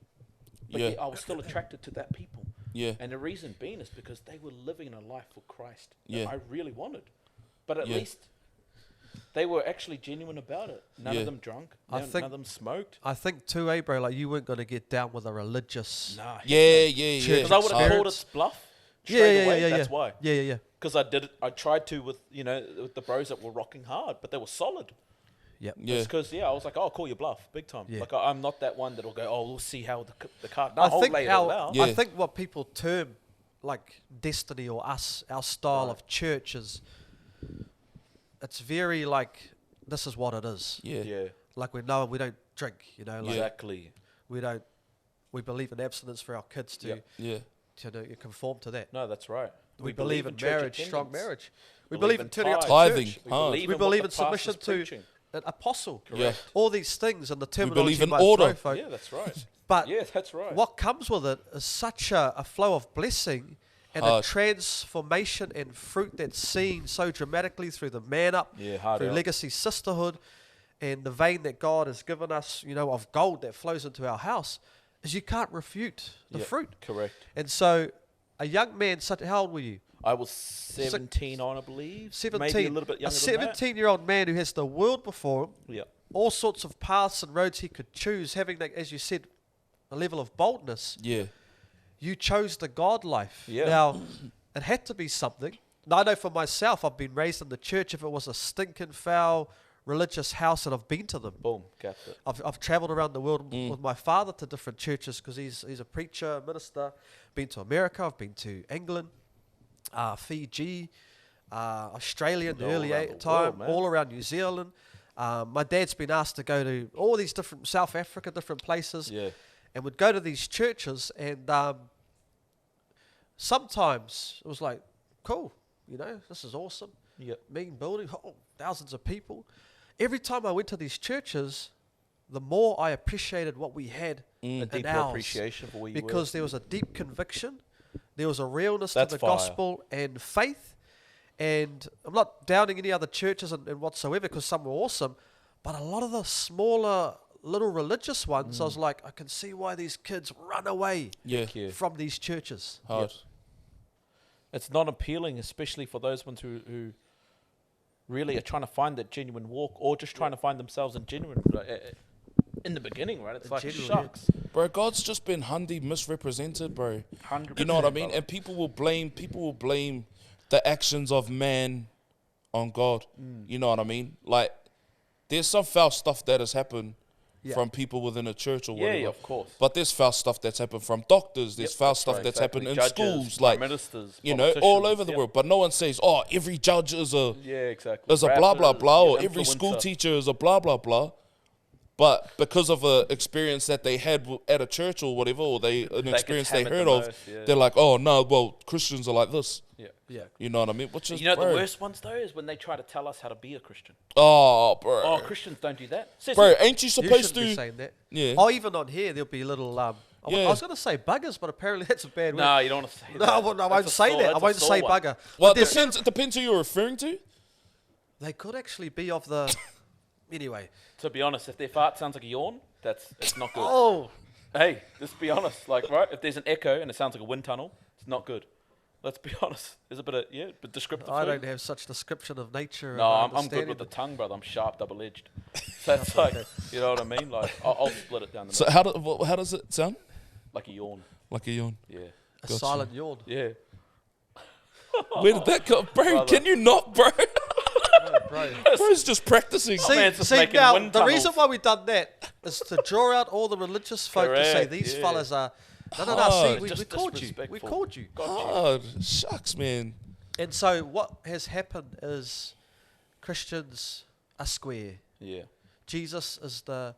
Speaker 1: But
Speaker 2: Yeah.
Speaker 1: yet I was still attracted to that people.
Speaker 2: Yeah.
Speaker 1: And the reason being is because they were living a life for Christ
Speaker 2: Yeah.
Speaker 1: that I really wanted. But at
Speaker 2: Yeah.
Speaker 1: least they were actually genuine about it. None
Speaker 2: Yeah.
Speaker 1: of them drunk.
Speaker 3: I
Speaker 1: None
Speaker 3: think-
Speaker 1: of them smoked.
Speaker 3: I think too, bro. Like you weren't gonna get down with a religious.
Speaker 1: Nah.
Speaker 2: Yeah, yeah, yeah.
Speaker 1: Because I would have
Speaker 2: Hard.
Speaker 1: called it bluff.
Speaker 3: Yeah,
Speaker 1: Straight
Speaker 3: yeah,
Speaker 1: away.
Speaker 3: yeah,
Speaker 1: That's
Speaker 3: yeah.
Speaker 1: why.
Speaker 3: Yeah, yeah, yeah.
Speaker 1: Because I did it. I tried to with with the bros that were rocking hard, but they were solid.
Speaker 3: Yep.
Speaker 2: Yeah.
Speaker 1: Because I was like, oh, I'll call you bluff, big time.
Speaker 3: Yeah.
Speaker 1: Like I'm not that one that'll go, oh, we'll see how the card. No,
Speaker 3: I
Speaker 1: I'll
Speaker 3: think
Speaker 1: lay it all
Speaker 3: our,
Speaker 1: out.
Speaker 2: Yeah.
Speaker 3: I think what people term like destiny or us, our style
Speaker 1: Right.
Speaker 3: of church is, it's very like this is what it is.
Speaker 2: Yeah.
Speaker 1: Yeah,
Speaker 3: Like we know we don't drink, like
Speaker 1: exactly.
Speaker 3: we believe in abstinence for our kids to
Speaker 1: Yep.
Speaker 2: Yeah.
Speaker 3: conform to that.
Speaker 1: No, that's right.
Speaker 3: We believe in
Speaker 1: church
Speaker 3: marriage, strong
Speaker 1: attendance.
Speaker 3: marriage. We
Speaker 1: Believe
Speaker 3: believe in
Speaker 1: in
Speaker 3: turning up to
Speaker 2: tithing.
Speaker 3: church.
Speaker 1: We
Speaker 2: Hard.
Speaker 1: believe
Speaker 3: We
Speaker 1: in,
Speaker 3: believe
Speaker 1: what
Speaker 3: in
Speaker 1: the
Speaker 3: submission
Speaker 1: pastor's
Speaker 3: to
Speaker 1: preaching.
Speaker 3: an apostle.
Speaker 2: Yeah.
Speaker 3: All these things and the terminology
Speaker 2: believe in
Speaker 3: might
Speaker 2: order.
Speaker 3: throw folk.
Speaker 1: Yeah, that's right.
Speaker 3: But
Speaker 1: Yeah, that's right.
Speaker 3: what comes with it is such a flow of blessing and
Speaker 2: Hard.
Speaker 3: a transformation and fruit that's seen so dramatically through the man up,
Speaker 1: Yeah, hard
Speaker 3: through
Speaker 1: out.
Speaker 3: legacy sisterhood, and the vein that God has given us, of gold that flows into our house, is you can't refute the
Speaker 1: Yep,
Speaker 3: fruit.
Speaker 1: Correct.
Speaker 3: And so, a young man, how old were you?
Speaker 1: I was 17 on, I believe.
Speaker 3: 17.
Speaker 1: Maybe a little bit younger than that.
Speaker 3: 17-year-old man who has the world before him,
Speaker 1: Yeah.
Speaker 3: all sorts of paths and roads he could choose, having that, as you said, a level of boldness.
Speaker 2: Yeah.
Speaker 3: You chose the God life.
Speaker 1: Yeah.
Speaker 3: Now, it had to be something. Now, I know for myself, I've been raised in the church. If it was a stinking foul religious house, and I've been to them.
Speaker 1: Boom. Capped it.
Speaker 3: I've travelled around the world with my father to different churches because he's a preacher, a minister. Been to America. I've been to England, Fiji, Australia in the
Speaker 1: All
Speaker 3: early
Speaker 1: around the
Speaker 3: time,
Speaker 1: world, man.
Speaker 3: all around New Zealand. My dad's been asked to go to all these different South Africa, different places.
Speaker 1: Yeah.
Speaker 3: And would go to these churches, and sometimes it was like, cool, this is awesome.
Speaker 1: Yep.
Speaker 3: Mean building, thousands of people. Every time I went to these churches, the more I appreciated what we had
Speaker 1: A
Speaker 3: in
Speaker 1: deeper
Speaker 3: ours,
Speaker 1: appreciation for where you
Speaker 3: because there was a deep conviction, there was a realness
Speaker 1: That's
Speaker 3: to the
Speaker 1: fire.
Speaker 3: gospel and faith. And I'm not downing any other churches and whatsoever, because some were awesome, but a lot of the smaller little religious ones, I was like, I can see why these kids run away
Speaker 2: Yeah.
Speaker 1: Yeah.
Speaker 3: from these churches.
Speaker 2: Hard.
Speaker 1: It's not appealing, especially for those ones who really are trying to find that genuine walk, or just trying to find themselves in genuine. In the beginning, right? It's like,
Speaker 3: Genuine,
Speaker 1: shucks.
Speaker 2: Bro, God's just been Hundi misrepresented, bro.
Speaker 1: 100%.
Speaker 2: You know what I mean?
Speaker 1: brother.
Speaker 2: And people will blame the actions of man on God. You know what I mean? Like, there's some foul stuff that has happened
Speaker 3: Yeah.
Speaker 2: from people within a church or
Speaker 1: Yeah,
Speaker 2: whatever.
Speaker 1: yeah, of course.
Speaker 2: But there's foul stuff that's happened from doctors. There's
Speaker 1: Yep,
Speaker 2: foul
Speaker 1: that's
Speaker 2: stuff
Speaker 1: right,
Speaker 2: that's
Speaker 1: exactly.
Speaker 2: happened in
Speaker 1: Judges,
Speaker 2: schools,
Speaker 1: prime
Speaker 2: like,
Speaker 1: ministers,
Speaker 2: all over the
Speaker 1: politicians,
Speaker 2: world. But no one says, oh, every judge is a
Speaker 1: Yeah, exactly.
Speaker 2: blah blah
Speaker 1: Rappers,
Speaker 2: blah, or
Speaker 1: yeah,
Speaker 2: every school
Speaker 1: influencer.
Speaker 2: teacher is a blah blah blah. But because of a experience that they had at a church or whatever, or an
Speaker 1: gets
Speaker 2: experience they
Speaker 1: hammered
Speaker 2: heard
Speaker 1: the
Speaker 2: of,
Speaker 1: most, yeah.
Speaker 2: they're like, oh no, well Christians are like this.
Speaker 1: Yeah.
Speaker 3: Yeah.
Speaker 2: You know what I mean? Which is
Speaker 1: You know
Speaker 2: bro.
Speaker 1: the worst ones though is when they try to tell us how to be a Christian.
Speaker 2: Oh, bro.
Speaker 1: Oh, Christians don't do that.
Speaker 2: Bro, ain't you
Speaker 3: You
Speaker 2: supposed
Speaker 3: shouldn't be
Speaker 2: to?
Speaker 3: saying that.
Speaker 2: Yeah.
Speaker 3: Oh, even on here, there'll be little. I
Speaker 2: Yeah.
Speaker 3: was going to say buggers, but apparently that's a bad word.
Speaker 1: No, you don't want to say
Speaker 3: No,
Speaker 1: that.
Speaker 3: I won't
Speaker 1: That's a
Speaker 3: say
Speaker 1: sore-
Speaker 3: that. I
Speaker 1: that's a
Speaker 3: won't
Speaker 1: sore
Speaker 3: say
Speaker 1: one.
Speaker 3: bugger.
Speaker 2: Well,
Speaker 3: But
Speaker 2: it depends who you're referring to.
Speaker 3: they could actually be of the. Anyway.
Speaker 1: To be honest, if their fart sounds like a yawn, it's not good.
Speaker 3: Oh.
Speaker 1: Hey, let's be honest. Like, right, if there's an echo and it sounds like a wind tunnel, it's not good. Let's be honest. There's a bit of but descriptive.
Speaker 3: I
Speaker 1: too.
Speaker 3: don't have such description of nature.
Speaker 1: No,
Speaker 3: and
Speaker 1: I'm good with the tongue, brother. I'm sharp, double-edged. So it's like, you know what I mean? Like, I'll split it down the
Speaker 2: So
Speaker 1: middle,
Speaker 2: how does it sound?
Speaker 1: like a yawn.
Speaker 2: Like a yawn.
Speaker 1: Yeah.
Speaker 3: a
Speaker 2: Gotcha.
Speaker 3: silent yawn.
Speaker 1: Yeah.
Speaker 2: Where did that go, bro?
Speaker 1: Brother.
Speaker 2: Can you not, bro?
Speaker 3: Bro.
Speaker 2: Bro's just practicing.
Speaker 3: See,
Speaker 1: man's just
Speaker 3: see
Speaker 1: making
Speaker 3: now,
Speaker 1: wind
Speaker 3: the reason
Speaker 1: tunnels.
Speaker 3: why we done that is to draw out all the religious folk to say
Speaker 1: Correct,
Speaker 3: these
Speaker 1: yeah.
Speaker 3: fellas are No. See,
Speaker 2: Hard.
Speaker 3: we
Speaker 1: Just
Speaker 3: called you. We
Speaker 1: disrespectful.
Speaker 3: called you.
Speaker 2: Hard. Shucks, man.
Speaker 3: And so what has happened is Christians are square.
Speaker 1: Yeah.
Speaker 3: Jesus is the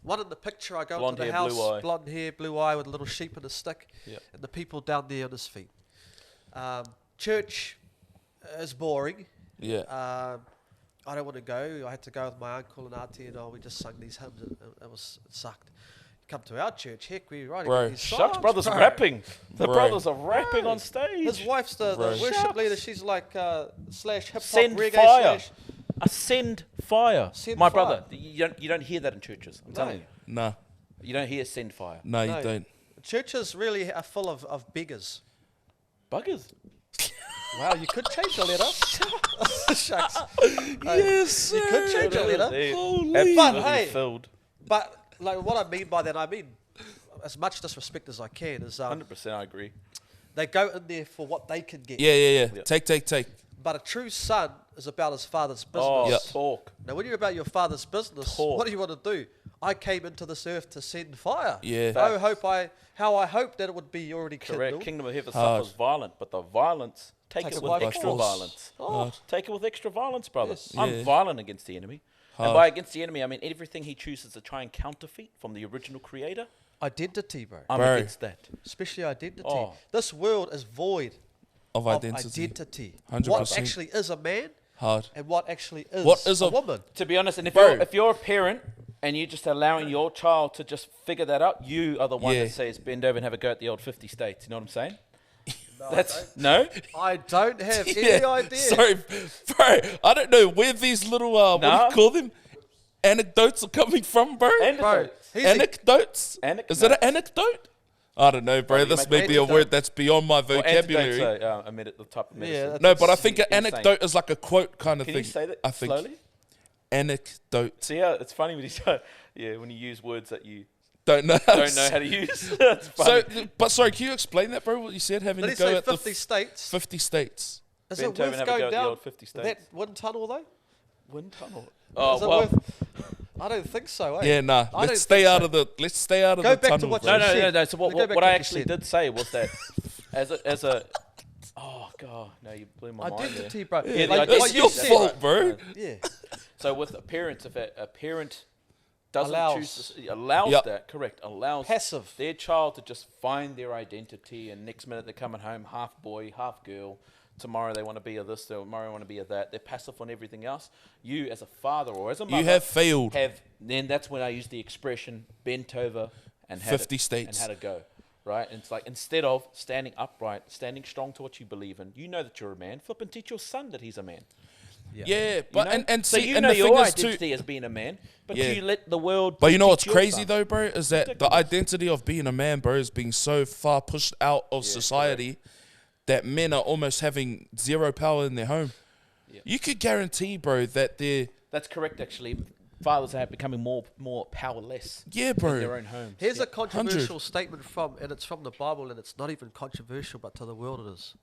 Speaker 3: one in the picture. I go
Speaker 1: Blonde
Speaker 3: into the
Speaker 1: hair,
Speaker 3: house,
Speaker 1: blue eye.
Speaker 3: blonde hair, blue eye, with a little sheep and a stick,
Speaker 1: Yep.
Speaker 3: and the people down there on his feet. Church is boring.
Speaker 2: Yeah.
Speaker 3: I don't want to go. I had to go with my uncle and auntie, and we just sung these hymns. It sucked. Come to our church, heck, we're writing
Speaker 2: Bro.
Speaker 3: these
Speaker 1: Shucks,
Speaker 3: songs,
Speaker 1: brothers
Speaker 3: bro.
Speaker 1: rapping. The
Speaker 2: Bro.
Speaker 1: brothers are rapping on stage.
Speaker 3: His wife's the
Speaker 2: Bro.
Speaker 3: worship
Speaker 1: Shucks.
Speaker 3: leader. She's like slash hip hop
Speaker 1: Send
Speaker 3: reggae
Speaker 1: fire.
Speaker 3: slash.
Speaker 1: Send fire.
Speaker 3: Send
Speaker 1: My
Speaker 3: fire.
Speaker 1: brother, you don't hear that in churches. I'm telling you.
Speaker 2: Nah.
Speaker 1: You don't hear send fire.
Speaker 2: No,
Speaker 3: No.
Speaker 2: you don't.
Speaker 3: Churches really are full of beggars.
Speaker 1: Buggers.
Speaker 3: Wow, you could change the letter. Shucks.
Speaker 2: Yes,
Speaker 3: You could change the letter.
Speaker 2: Holy.
Speaker 3: But
Speaker 1: Absolutely
Speaker 3: hey,
Speaker 1: filled.
Speaker 3: but like what I mean by that, I mean as much disrespect as I can is
Speaker 1: 100%, I agree.
Speaker 3: they go in there for what they can get.
Speaker 2: Yeah.
Speaker 1: Yeah.
Speaker 2: Take.
Speaker 3: But a true son is about his father's business.
Speaker 1: Oh,
Speaker 2: Yep.
Speaker 1: talk.
Speaker 3: Now, when you're about your father's business,
Speaker 1: Talk.
Speaker 3: what do you want to do? I came into this earth to send fire.
Speaker 2: Yeah.
Speaker 3: How I hope that it would be already
Speaker 1: Correct.
Speaker 3: kindled.
Speaker 1: Kingdom of heaven
Speaker 2: Hard.
Speaker 1: suffers violent, but the violence, take
Speaker 3: Takes
Speaker 1: it
Speaker 3: it
Speaker 1: with
Speaker 3: by
Speaker 1: extra
Speaker 2: force.
Speaker 1: violence.
Speaker 3: Oh,
Speaker 1: Take it with extra violence, brother.
Speaker 3: Yes.
Speaker 1: I'm
Speaker 2: Yeah.
Speaker 1: violent against the enemy.
Speaker 2: Hard.
Speaker 1: And by against the enemy, I mean everything he chooses to try and counterfeit from the original creator.
Speaker 3: identity, bro.
Speaker 1: I'm
Speaker 2: Bro.
Speaker 1: against that.
Speaker 3: Especially identity.
Speaker 1: Oh.
Speaker 3: This world is void
Speaker 2: Of
Speaker 3: of
Speaker 2: identity.
Speaker 3: identity.
Speaker 2: 100%.
Speaker 3: What actually is a man
Speaker 2: Hard.
Speaker 3: and what actually is,
Speaker 2: What is
Speaker 3: a
Speaker 2: a-
Speaker 3: woman.
Speaker 1: To be honest, and
Speaker 2: Bro.
Speaker 1: if you're a parent and you're just allowing your child to just figure that out, you are the one
Speaker 2: Yeah.
Speaker 1: that says bend over and have a go at the old 50 states. You know what I'm saying? That's no.
Speaker 3: I don't have any idea.
Speaker 2: Sorry, bro. I don't know where these little what do
Speaker 1: Nah.
Speaker 2: you call them? Anecdotes are coming from, bro.
Speaker 3: Bro, he's a,
Speaker 2: Anecdotes?
Speaker 1: Anecdotes.
Speaker 2: Is it an anecdote? I don't know, bro.
Speaker 1: Probably
Speaker 2: This
Speaker 1: make
Speaker 2: may be a
Speaker 3: anecdote.
Speaker 2: word that's beyond my
Speaker 1: Well,
Speaker 2: vocabulary.
Speaker 1: antidotes are, the type of medicine.
Speaker 3: that's
Speaker 2: No, but I think an
Speaker 1: insane.
Speaker 2: anecdote is like a quote kind of
Speaker 1: Can
Speaker 2: thing.
Speaker 1: you say that
Speaker 2: I think
Speaker 1: slowly?
Speaker 2: anecdote.
Speaker 1: See how it's funny when you say, when you use words that you
Speaker 2: Don't know. How
Speaker 1: don't know how to use. That's funny.
Speaker 2: So, but sorry, can you explain that, bro? What you said, having
Speaker 3: did
Speaker 2: to
Speaker 3: he
Speaker 2: go
Speaker 3: say
Speaker 2: at the
Speaker 3: 50 states?
Speaker 2: 50 states.
Speaker 3: Is
Speaker 1: Bent
Speaker 3: it
Speaker 1: over and
Speaker 3: worth
Speaker 1: have a go
Speaker 3: going
Speaker 1: at the
Speaker 3: down
Speaker 1: old 50 states.
Speaker 3: that wind tunnel, though?
Speaker 1: Wind tunnel.
Speaker 3: Is
Speaker 1: Oh
Speaker 3: it
Speaker 1: well.
Speaker 3: worth, I don't think so, eh?
Speaker 2: Yeah, nah.
Speaker 3: I don't
Speaker 2: Let's stay
Speaker 3: think
Speaker 2: out
Speaker 3: so.
Speaker 2: of the. Let's stay out of
Speaker 3: Go
Speaker 2: the
Speaker 3: back to
Speaker 2: tunnel,
Speaker 3: what
Speaker 2: bro.
Speaker 3: you
Speaker 1: No.
Speaker 3: said.
Speaker 1: So
Speaker 3: Go
Speaker 1: what
Speaker 3: back
Speaker 1: I
Speaker 3: to what you
Speaker 1: actually
Speaker 3: said.
Speaker 1: did say was that as a oh god, no, you blew my mind there.
Speaker 3: Identity, bro.
Speaker 1: Yeah, the
Speaker 3: like
Speaker 1: identity.
Speaker 3: what
Speaker 2: It's
Speaker 3: you
Speaker 2: your
Speaker 3: said.
Speaker 2: fault, bro.
Speaker 3: Yeah.
Speaker 1: So with a parent, if a parent doesn't
Speaker 3: Allows.
Speaker 1: choose to, allows
Speaker 2: Yep.
Speaker 1: that, correct, allows
Speaker 3: Passive.
Speaker 1: their child to just find their identity, and next minute they're coming home half boy, half girl. Tomorrow they want to be a this, tomorrow they want to be a that. They're passive on everything else. You, as a father or as a mother,
Speaker 2: You have failed.
Speaker 1: then that's when I use the expression bent over and had
Speaker 2: 50
Speaker 1: it,
Speaker 2: states.
Speaker 1: and had a go, right? And it's like instead of standing upright, standing strong to what you believe in, you know that you're a man. Flip and teach your son that he's a man.
Speaker 2: Yeah, but
Speaker 1: You know?
Speaker 2: and
Speaker 1: so
Speaker 2: see,
Speaker 1: you
Speaker 2: and
Speaker 1: know
Speaker 2: the
Speaker 1: your
Speaker 2: thing is
Speaker 1: identity
Speaker 2: too.
Speaker 1: as being a man, but
Speaker 2: Yeah.
Speaker 1: you let the world.
Speaker 2: But you know
Speaker 1: teach
Speaker 2: what's
Speaker 1: your
Speaker 2: crazy
Speaker 1: son.
Speaker 2: though, bro, is that the
Speaker 1: Ridiculous.
Speaker 2: identity of being a man, bro, is being so far pushed out of society that men are almost having zero power in their home.
Speaker 1: Yeah.
Speaker 2: You could guarantee, bro, that they're
Speaker 1: That's correct, actually. Fathers are becoming more powerless
Speaker 2: yeah,
Speaker 1: in their
Speaker 2: bro.
Speaker 1: own homes.
Speaker 3: Here's
Speaker 1: Yeah.
Speaker 3: a controversial statement and it's from the Bible, and it's not even controversial, but to the world it is.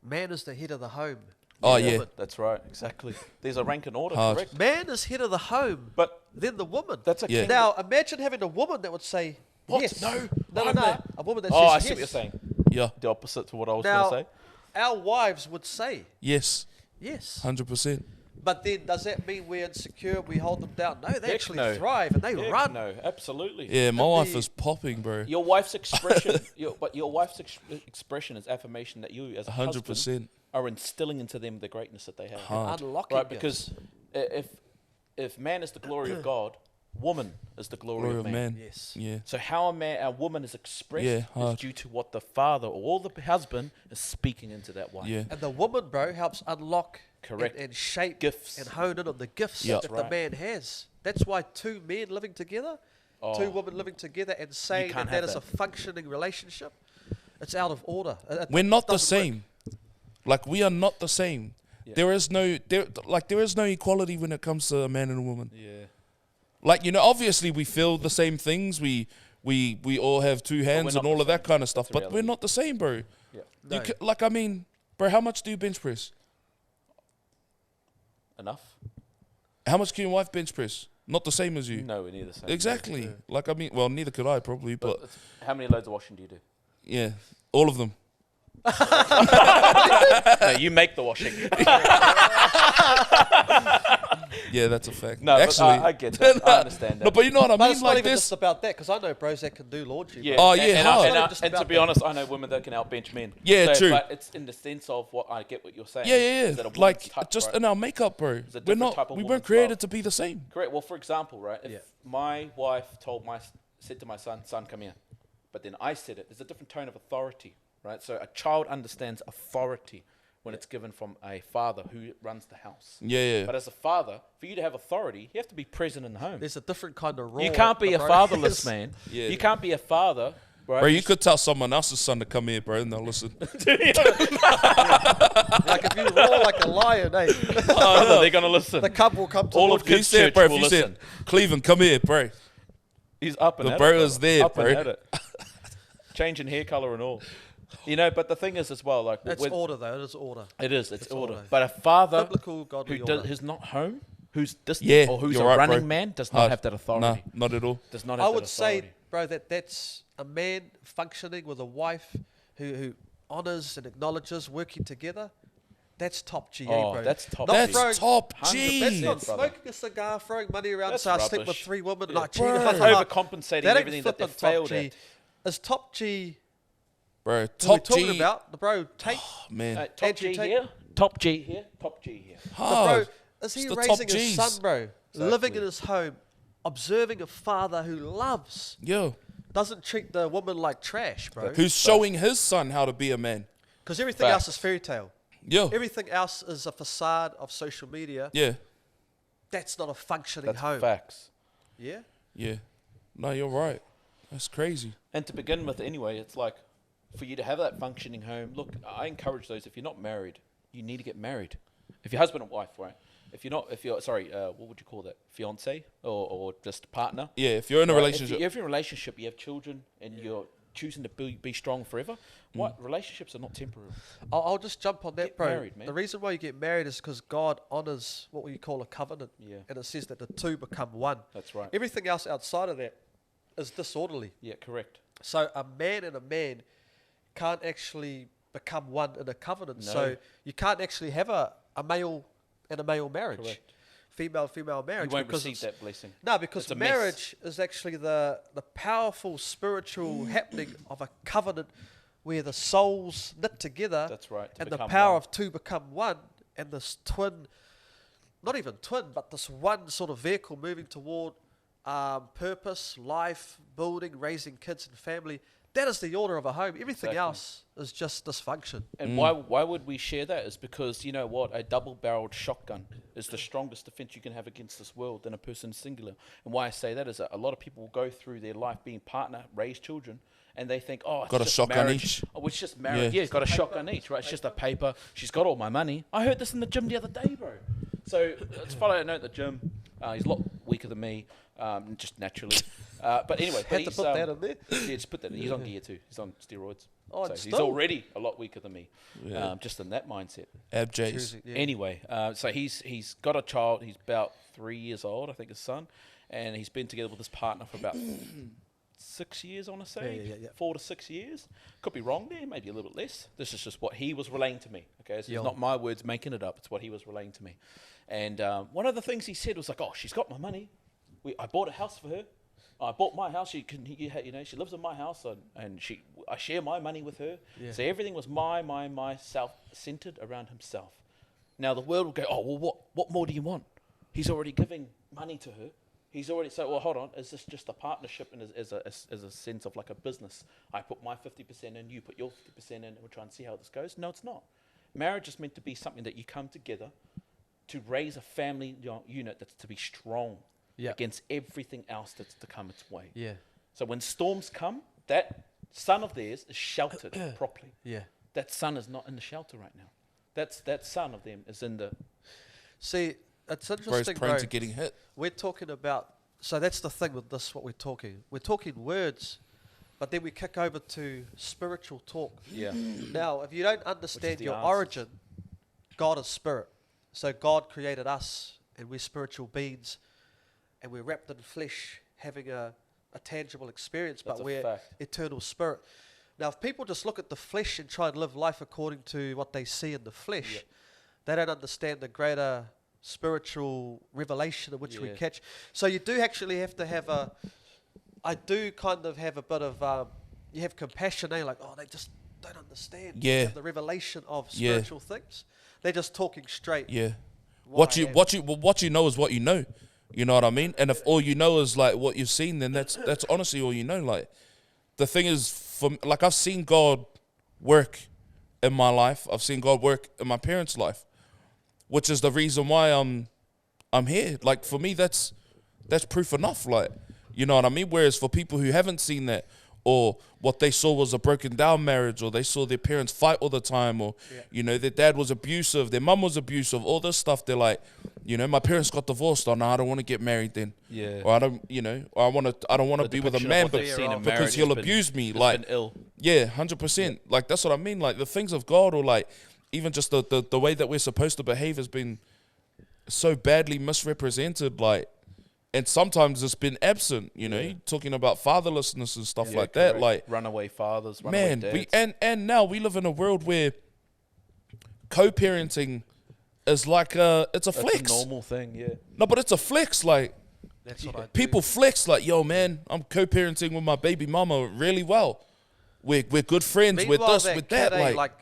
Speaker 3: Man is the head of the home.
Speaker 2: Oh
Speaker 3: then the
Speaker 2: yeah,
Speaker 3: woman.
Speaker 1: That's right, exactly. There's a rank and order,
Speaker 2: Hard.
Speaker 1: correct?
Speaker 3: Man is head of the home,
Speaker 1: But
Speaker 3: then the woman.
Speaker 1: that's a
Speaker 2: Yeah.
Speaker 1: kingdom.
Speaker 3: Now, imagine having a woman that would say,
Speaker 1: What?
Speaker 3: yes.
Speaker 1: No.
Speaker 3: No.
Speaker 1: I'm not.
Speaker 3: A woman that
Speaker 1: Oh, I
Speaker 3: says
Speaker 1: see
Speaker 3: yes.
Speaker 1: what you're saying.
Speaker 2: yeah,
Speaker 1: The opposite to what I was
Speaker 3: Now,
Speaker 1: going to say.
Speaker 3: our wives would say,
Speaker 2: yes,
Speaker 3: yes.
Speaker 2: 100%.
Speaker 3: But then does that mean we're insecure, we hold them down? No, they
Speaker 1: Heck
Speaker 3: actually
Speaker 1: no.
Speaker 3: thrive and they
Speaker 1: Heck
Speaker 3: run.
Speaker 1: No, absolutely.
Speaker 2: Yeah, my
Speaker 3: And
Speaker 2: wife
Speaker 3: the-
Speaker 2: is popping, bro.
Speaker 1: Your wife's expression, your wife's expression is affirmation that you, as a husband,
Speaker 2: 100%.
Speaker 1: are instilling into them the greatness that they have.
Speaker 2: Hard.
Speaker 3: Unlocking
Speaker 1: Right,
Speaker 3: gifts.
Speaker 1: because if man is the glory of God, woman is the glory,
Speaker 2: Glory
Speaker 1: of
Speaker 2: of
Speaker 1: man.
Speaker 2: man.
Speaker 3: Yes.
Speaker 2: Yeah,
Speaker 1: So how a woman is expressed
Speaker 2: Yeah,
Speaker 1: is
Speaker 2: hard.
Speaker 1: due to what the father or the husband is speaking into that wife.
Speaker 2: yeah,
Speaker 3: And the woman, bro, helps unlock
Speaker 1: Correct.
Speaker 3: and shape
Speaker 1: Gifts.
Speaker 3: and hone in on the gifts
Speaker 2: Yeah.
Speaker 3: that
Speaker 1: That's
Speaker 3: the
Speaker 1: right.
Speaker 3: man has. That's why two men living together, two
Speaker 1: Oh.
Speaker 3: women living together and saying
Speaker 1: can't
Speaker 3: that
Speaker 1: have
Speaker 3: is a
Speaker 1: that.
Speaker 3: functioning relationship, it's out of order.
Speaker 2: we're not the
Speaker 3: doesn't work.
Speaker 2: same. Like we are not the same.
Speaker 1: Yeah.
Speaker 2: There is no equality when it comes to a man and a woman.
Speaker 1: Yeah.
Speaker 2: Like, you know, obviously we feel the same things. We all have two hands
Speaker 1: not
Speaker 2: and all
Speaker 1: the
Speaker 2: of that
Speaker 1: same.
Speaker 2: kind of stuff.
Speaker 1: That's a
Speaker 2: But we're
Speaker 1: reality.
Speaker 2: not the same, bro.
Speaker 1: Yeah.
Speaker 3: No.
Speaker 2: Like, I mean, bro, how much do you bench press?
Speaker 1: Enough.
Speaker 2: How much can your wife bench press? Not the same as you.
Speaker 1: No, we're near the same.
Speaker 2: Exactly. Like, I mean, well, neither could I probably, but
Speaker 1: How many loads of washing do you do?
Speaker 2: yeah, all of them.
Speaker 1: No, you make the washing.
Speaker 2: Yeah, that's a fact.
Speaker 1: No,
Speaker 2: actually,
Speaker 1: but I get that. I understand that.
Speaker 2: no, but you know what I
Speaker 3: But
Speaker 2: mean.
Speaker 3: it's not
Speaker 2: Like
Speaker 3: even
Speaker 2: this.
Speaker 3: just about that, because I know bros that can do laundry.
Speaker 1: Yeah.
Speaker 3: bro.
Speaker 2: Oh, yeah,
Speaker 1: and,
Speaker 2: hard.
Speaker 1: and to be honest, I know women that can outbench men.
Speaker 2: Yeah, true.
Speaker 1: But it's in the sense of what I get what you're saying.
Speaker 2: Yeah,
Speaker 1: is that a
Speaker 2: yeah.
Speaker 1: woman's
Speaker 2: Like
Speaker 1: touch,
Speaker 2: just
Speaker 1: right?
Speaker 2: in our makeup, bro.
Speaker 1: a
Speaker 2: We're
Speaker 1: different
Speaker 2: not.
Speaker 1: type of
Speaker 2: We
Speaker 1: woman
Speaker 2: weren't
Speaker 1: as
Speaker 2: created
Speaker 1: well.
Speaker 2: to be the same.
Speaker 1: Correct. Well, for example, right? If
Speaker 3: Yeah.
Speaker 1: my wife said to my son, come here, but then I said it, there's a different tone of authority, right? So a child understands authority when it's given from a father who runs the house.
Speaker 2: Yeah,
Speaker 1: But
Speaker 2: yeah.
Speaker 1: as a father, for you to have authority, you have to be present in the home.
Speaker 3: There's a different kind of raw.
Speaker 1: You can't be a
Speaker 3: bro.
Speaker 1: fatherless man.
Speaker 2: Yeah.
Speaker 1: You can't be a father, right?
Speaker 2: Bro, you could tell someone else's son to come here, bro, and they'll listen.
Speaker 3: Like if you roar like a lion, eh?
Speaker 1: Oh, no, they're gonna listen.
Speaker 3: The cub will come to
Speaker 1: All
Speaker 3: Lord
Speaker 1: of
Speaker 2: You
Speaker 1: Kids
Speaker 2: said,
Speaker 1: Church
Speaker 2: bro, if
Speaker 1: will
Speaker 2: you
Speaker 1: listen.
Speaker 2: said, Cleveland, come here, bro.
Speaker 1: He's up and
Speaker 2: The
Speaker 1: at
Speaker 2: bro
Speaker 1: it,
Speaker 2: is
Speaker 1: brother.
Speaker 2: there,
Speaker 1: Up
Speaker 2: bro.
Speaker 1: and at it. Changing hair color and all. You know, but the thing is as well, like
Speaker 3: That's
Speaker 1: with-
Speaker 3: order, though. It is order.
Speaker 1: it's
Speaker 3: It's
Speaker 1: order.
Speaker 3: order.
Speaker 1: But a father
Speaker 3: Biblical, godly
Speaker 1: who
Speaker 3: order.
Speaker 1: who's not home, who's distant,
Speaker 2: Yeah,
Speaker 1: or who's a
Speaker 2: you're right,
Speaker 1: running
Speaker 2: bro.
Speaker 1: man, does not
Speaker 2: Hard.
Speaker 1: have that
Speaker 2: Nah,
Speaker 1: authority.
Speaker 2: not at all.
Speaker 1: Does not have
Speaker 3: I
Speaker 1: that
Speaker 3: would say,
Speaker 1: authority.
Speaker 3: bro, that's a man functioning with a wife who honors and acknowledges working together. That's top GA,
Speaker 1: Oh,
Speaker 3: bro.
Speaker 1: that's top
Speaker 3: Not
Speaker 1: G.
Speaker 2: That's
Speaker 3: throwing-
Speaker 2: top
Speaker 1: 100%.
Speaker 2: G.
Speaker 3: That's not
Speaker 1: brother.
Speaker 3: smoking a cigar, throwing money around.
Speaker 1: That's
Speaker 3: So I slept with
Speaker 1: rubbish.
Speaker 3: 3 women.
Speaker 1: Yeah.
Speaker 3: Like,
Speaker 2: Bro.
Speaker 3: gee,
Speaker 2: That's
Speaker 1: overcompensating
Speaker 3: that ain't
Speaker 1: everything that they
Speaker 3: flipping top
Speaker 1: failed
Speaker 3: G.
Speaker 1: at.
Speaker 3: Is top G
Speaker 2: Bro,
Speaker 3: who we're
Speaker 2: top
Speaker 3: talking
Speaker 2: G.
Speaker 3: about? The bro, take
Speaker 2: Man,
Speaker 1: Top
Speaker 3: Andrew
Speaker 1: G
Speaker 3: Tate.
Speaker 1: here, top G here, top G here.
Speaker 3: the
Speaker 2: hard.
Speaker 3: bro. Is he
Speaker 2: It's the top
Speaker 3: raising his
Speaker 2: Gs.
Speaker 3: son, bro? Living
Speaker 1: Exactly.
Speaker 3: in his home, observing a father who loves,
Speaker 2: Yo,
Speaker 3: doesn't treat the woman like trash, bro.
Speaker 2: who's showing his son how to be a man?
Speaker 3: Because everything else is fairy tale.
Speaker 2: Yo,
Speaker 3: Everything else is a facade of social media.
Speaker 2: yeah,
Speaker 3: That's not a functioning
Speaker 1: That's
Speaker 3: home.
Speaker 1: facts.
Speaker 3: Yeah.
Speaker 2: yeah. No, you're right. That's crazy.
Speaker 1: And to begin with, anyway, it's like for you to have that functioning home. Look, I encourage those. If you're not married, you need to get married. If you're husband and wife, right? If you're sorry, what would you call that? Fiance or just partner?
Speaker 2: Yeah, if you're in a
Speaker 1: Right?
Speaker 2: relationship,
Speaker 1: If you're in a relationship, you have children, and you're choosing to be strong forever. What relationships are not temporary?
Speaker 3: I'll just jump on that,
Speaker 1: Get
Speaker 3: bro.
Speaker 1: married, man.
Speaker 3: The reason why you get married is because God honors what we call a covenant.
Speaker 1: Yeah.
Speaker 3: And it says that the two become one.
Speaker 1: That's right.
Speaker 3: Everything else outside of that is disorderly.
Speaker 1: Yeah, correct.
Speaker 3: So a man and a man can't actually become one in a covenant.
Speaker 1: No.
Speaker 3: So you can't actually have a male and a male marriage.
Speaker 1: Correct.
Speaker 3: Female marriage.
Speaker 1: You won't
Speaker 3: because
Speaker 1: receive
Speaker 3: it's-
Speaker 1: that blessing.
Speaker 3: No, because
Speaker 1: It's a mess.
Speaker 3: marriage is actually the powerful spiritual happening of a covenant where the souls knit together.
Speaker 1: That's right, to
Speaker 3: And the
Speaker 1: become
Speaker 3: power
Speaker 1: one.
Speaker 3: of two become one. And this twin, not even twin, but this one sort of vehicle moving toward purpose, life, building, raising kids and family. That is the order of a home. Everything
Speaker 1: Exactly.
Speaker 3: else is just dysfunction.
Speaker 1: And why would we share that? Is because, you know what, a double-barreled shotgun is the strongest defense you can have against this world than a person singular. And why I say that is that a lot of people will go through their life being partner, raise children, and they think, oh, it's
Speaker 2: Got a
Speaker 1: just
Speaker 2: shotgun
Speaker 1: marriage.
Speaker 2: each.
Speaker 1: Oh, it's just marriage.
Speaker 2: Yeah.
Speaker 1: Yeah, got a shotgun each, right? It's just a paper. She's got all my money. I heard this in the gym the other day, bro. So it's funny I know at the gym. He's a lot weaker than me, just naturally. But anyway,
Speaker 3: Had to put that in there.
Speaker 1: Yeah, just put that. He's on gear too. He's on steroids.
Speaker 3: Oh,
Speaker 1: so
Speaker 3: and
Speaker 1: he's
Speaker 3: still.
Speaker 1: already a lot weaker than me,
Speaker 2: Yeah.
Speaker 1: just in that mindset.
Speaker 2: Ab J's.
Speaker 3: Seriously, yeah.
Speaker 1: Anyway, so he's got a child. He's about 3 years old, I think, his son, and he's been together with his partner for about 6 years. I want to say
Speaker 3: Yeah.
Speaker 1: 4 to 6 years. Could be wrong there, maybe a little bit less. This is just what he was relaying to me. Okay, so
Speaker 3: Yeah.
Speaker 1: it's not my words making it up. It's what he was relaying to me. And one of the things he said was like, "Oh, she's got my money. I bought a house for her. I bought my house. She can, she lives in my house, and I share my money with her.
Speaker 3: Yeah.
Speaker 1: So everything was my self-centered around himself. Now the world will go, oh well, what more do you want? He's already giving money to her. He's already well. Hold on, is this just a partnership and as a sense of like a business? I put my 50% in, you put your 50% in, and we'll try and see how this goes. No, it's not. Marriage is meant to be something that you come together to raise a family unit that's to be strong.
Speaker 3: Yeah.
Speaker 1: Against everything else that's to come its way.
Speaker 3: Yeah.
Speaker 1: So when storms come, that son of theirs is sheltered properly.
Speaker 3: Yeah.
Speaker 1: That son is not in the shelter right now. That son of them is in the...
Speaker 3: See, it's
Speaker 2: Bro's
Speaker 3: interesting,
Speaker 2: prone
Speaker 3: bro.
Speaker 2: to getting hit.
Speaker 3: We're talking about, so that's the thing with this, what we're talking. We're talking words, but then we kick over to spiritual talk.
Speaker 1: Yeah.
Speaker 3: Now, if you don't understand
Speaker 1: the
Speaker 3: your
Speaker 1: answers.
Speaker 3: origin, God is spirit. So God created us, and we're spiritual beings. and we're wrapped in flesh, having a tangible experience,
Speaker 1: That's
Speaker 3: but
Speaker 1: a
Speaker 3: we're
Speaker 1: fact.
Speaker 3: eternal spirit. Now, if people just look at the flesh and try and live life according to what they see in the flesh,
Speaker 1: Yep.
Speaker 3: they don't understand the greater spiritual revelation in which we
Speaker 1: Yeah.
Speaker 3: catch. So you do actually have to have I do kind of have a bit of, you have compassion, eh? Like, oh, they just don't understand
Speaker 2: Yeah.
Speaker 3: the revelation of
Speaker 2: Yeah.
Speaker 3: spiritual things. They're just talking straight.
Speaker 2: Yeah.
Speaker 3: What I am.
Speaker 2: What you know is what you know. You know what I mean? And if all you know is like what you've seen, then that's honestly all you know. Like the thing is, like I've seen God work in my life. I've seen God work in my parents' life, which is the reason why I'm here. Like for me, that's proof enough. Like you know what I mean? Whereas for people who haven't seen that, or what they saw was a broken down marriage, or they saw their parents fight all the time, or you know their dad was abusive, their mum was abusive, all this stuff. They're like, you know, my parents got divorced. Oh no, I don't want to get married then.
Speaker 1: Yeah.
Speaker 2: Or I don't, you know, or I don't want to be with a
Speaker 1: depiction of
Speaker 2: man,
Speaker 1: what they've seen in
Speaker 2: because
Speaker 1: marriage
Speaker 2: he'll
Speaker 1: has been-
Speaker 2: abuse me.
Speaker 1: has
Speaker 2: Like
Speaker 1: been ill.
Speaker 2: yeah, 100%. Like that's what I mean. Like the things of God, or like even just the way that we're supposed to behave has been so badly misrepresented. Like, and sometimes it's been absent. You know, you're talking about fatherlessness and stuff like that.
Speaker 1: correct.
Speaker 2: Like,
Speaker 1: runaway fathers, runaway
Speaker 2: man,
Speaker 1: dads.
Speaker 2: and now we live in a world where co-parenting is like it's a
Speaker 1: That's
Speaker 2: flex.
Speaker 1: a normal thing, yeah.
Speaker 2: No, but it's a flex. Like
Speaker 3: That's what I do.
Speaker 2: people flex. Like, yo, man, I'm co-parenting with my baby mama really well. We're good friends.
Speaker 3: Meanwhile,
Speaker 2: We're this,
Speaker 3: that
Speaker 2: with that.
Speaker 3: kid, eh,
Speaker 2: Like,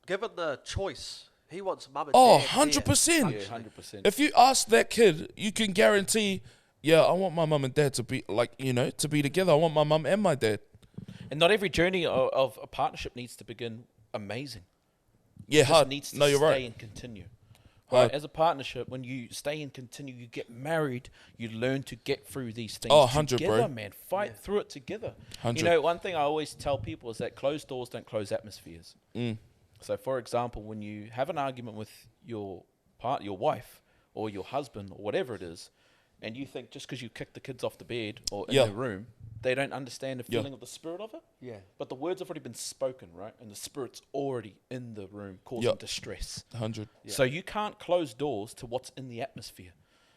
Speaker 3: given the choice, he wants mum and
Speaker 2: oh,
Speaker 3: dad.
Speaker 2: 100%.
Speaker 1: Yeah, 100%.
Speaker 2: If you ask that kid, you can guarantee, yeah, I want my mum and dad to be like, you know, to be together. I want my mum and my dad.
Speaker 1: And not every journey of a partnership needs to begin amazing.
Speaker 2: Yeah,
Speaker 1: It just
Speaker 2: hard.
Speaker 1: needs to
Speaker 2: No, you're
Speaker 1: stay
Speaker 2: right.
Speaker 1: and continue.
Speaker 2: Hard.
Speaker 1: Right? As a partnership, when you stay and continue, you get married, you learn to get through these things
Speaker 2: Oh, 100, bro.
Speaker 1: together, man. Fight through it together.
Speaker 2: 100.
Speaker 1: You know, one thing I always tell people is that closed doors don't close atmospheres. So, for example, when you have an argument with your wife or your husband or whatever it is, and you think just because you kicked the kids off the bed or in
Speaker 2: Yeah.
Speaker 1: the room, they don't understand the
Speaker 2: Yeah.
Speaker 1: feeling of the spirit of it.
Speaker 3: Yeah.
Speaker 1: But the words have already been spoken, right? And the spirit's already in the room causing
Speaker 2: Yeah.
Speaker 1: distress.
Speaker 2: 100.
Speaker 1: So you can't close doors to what's in the atmosphere.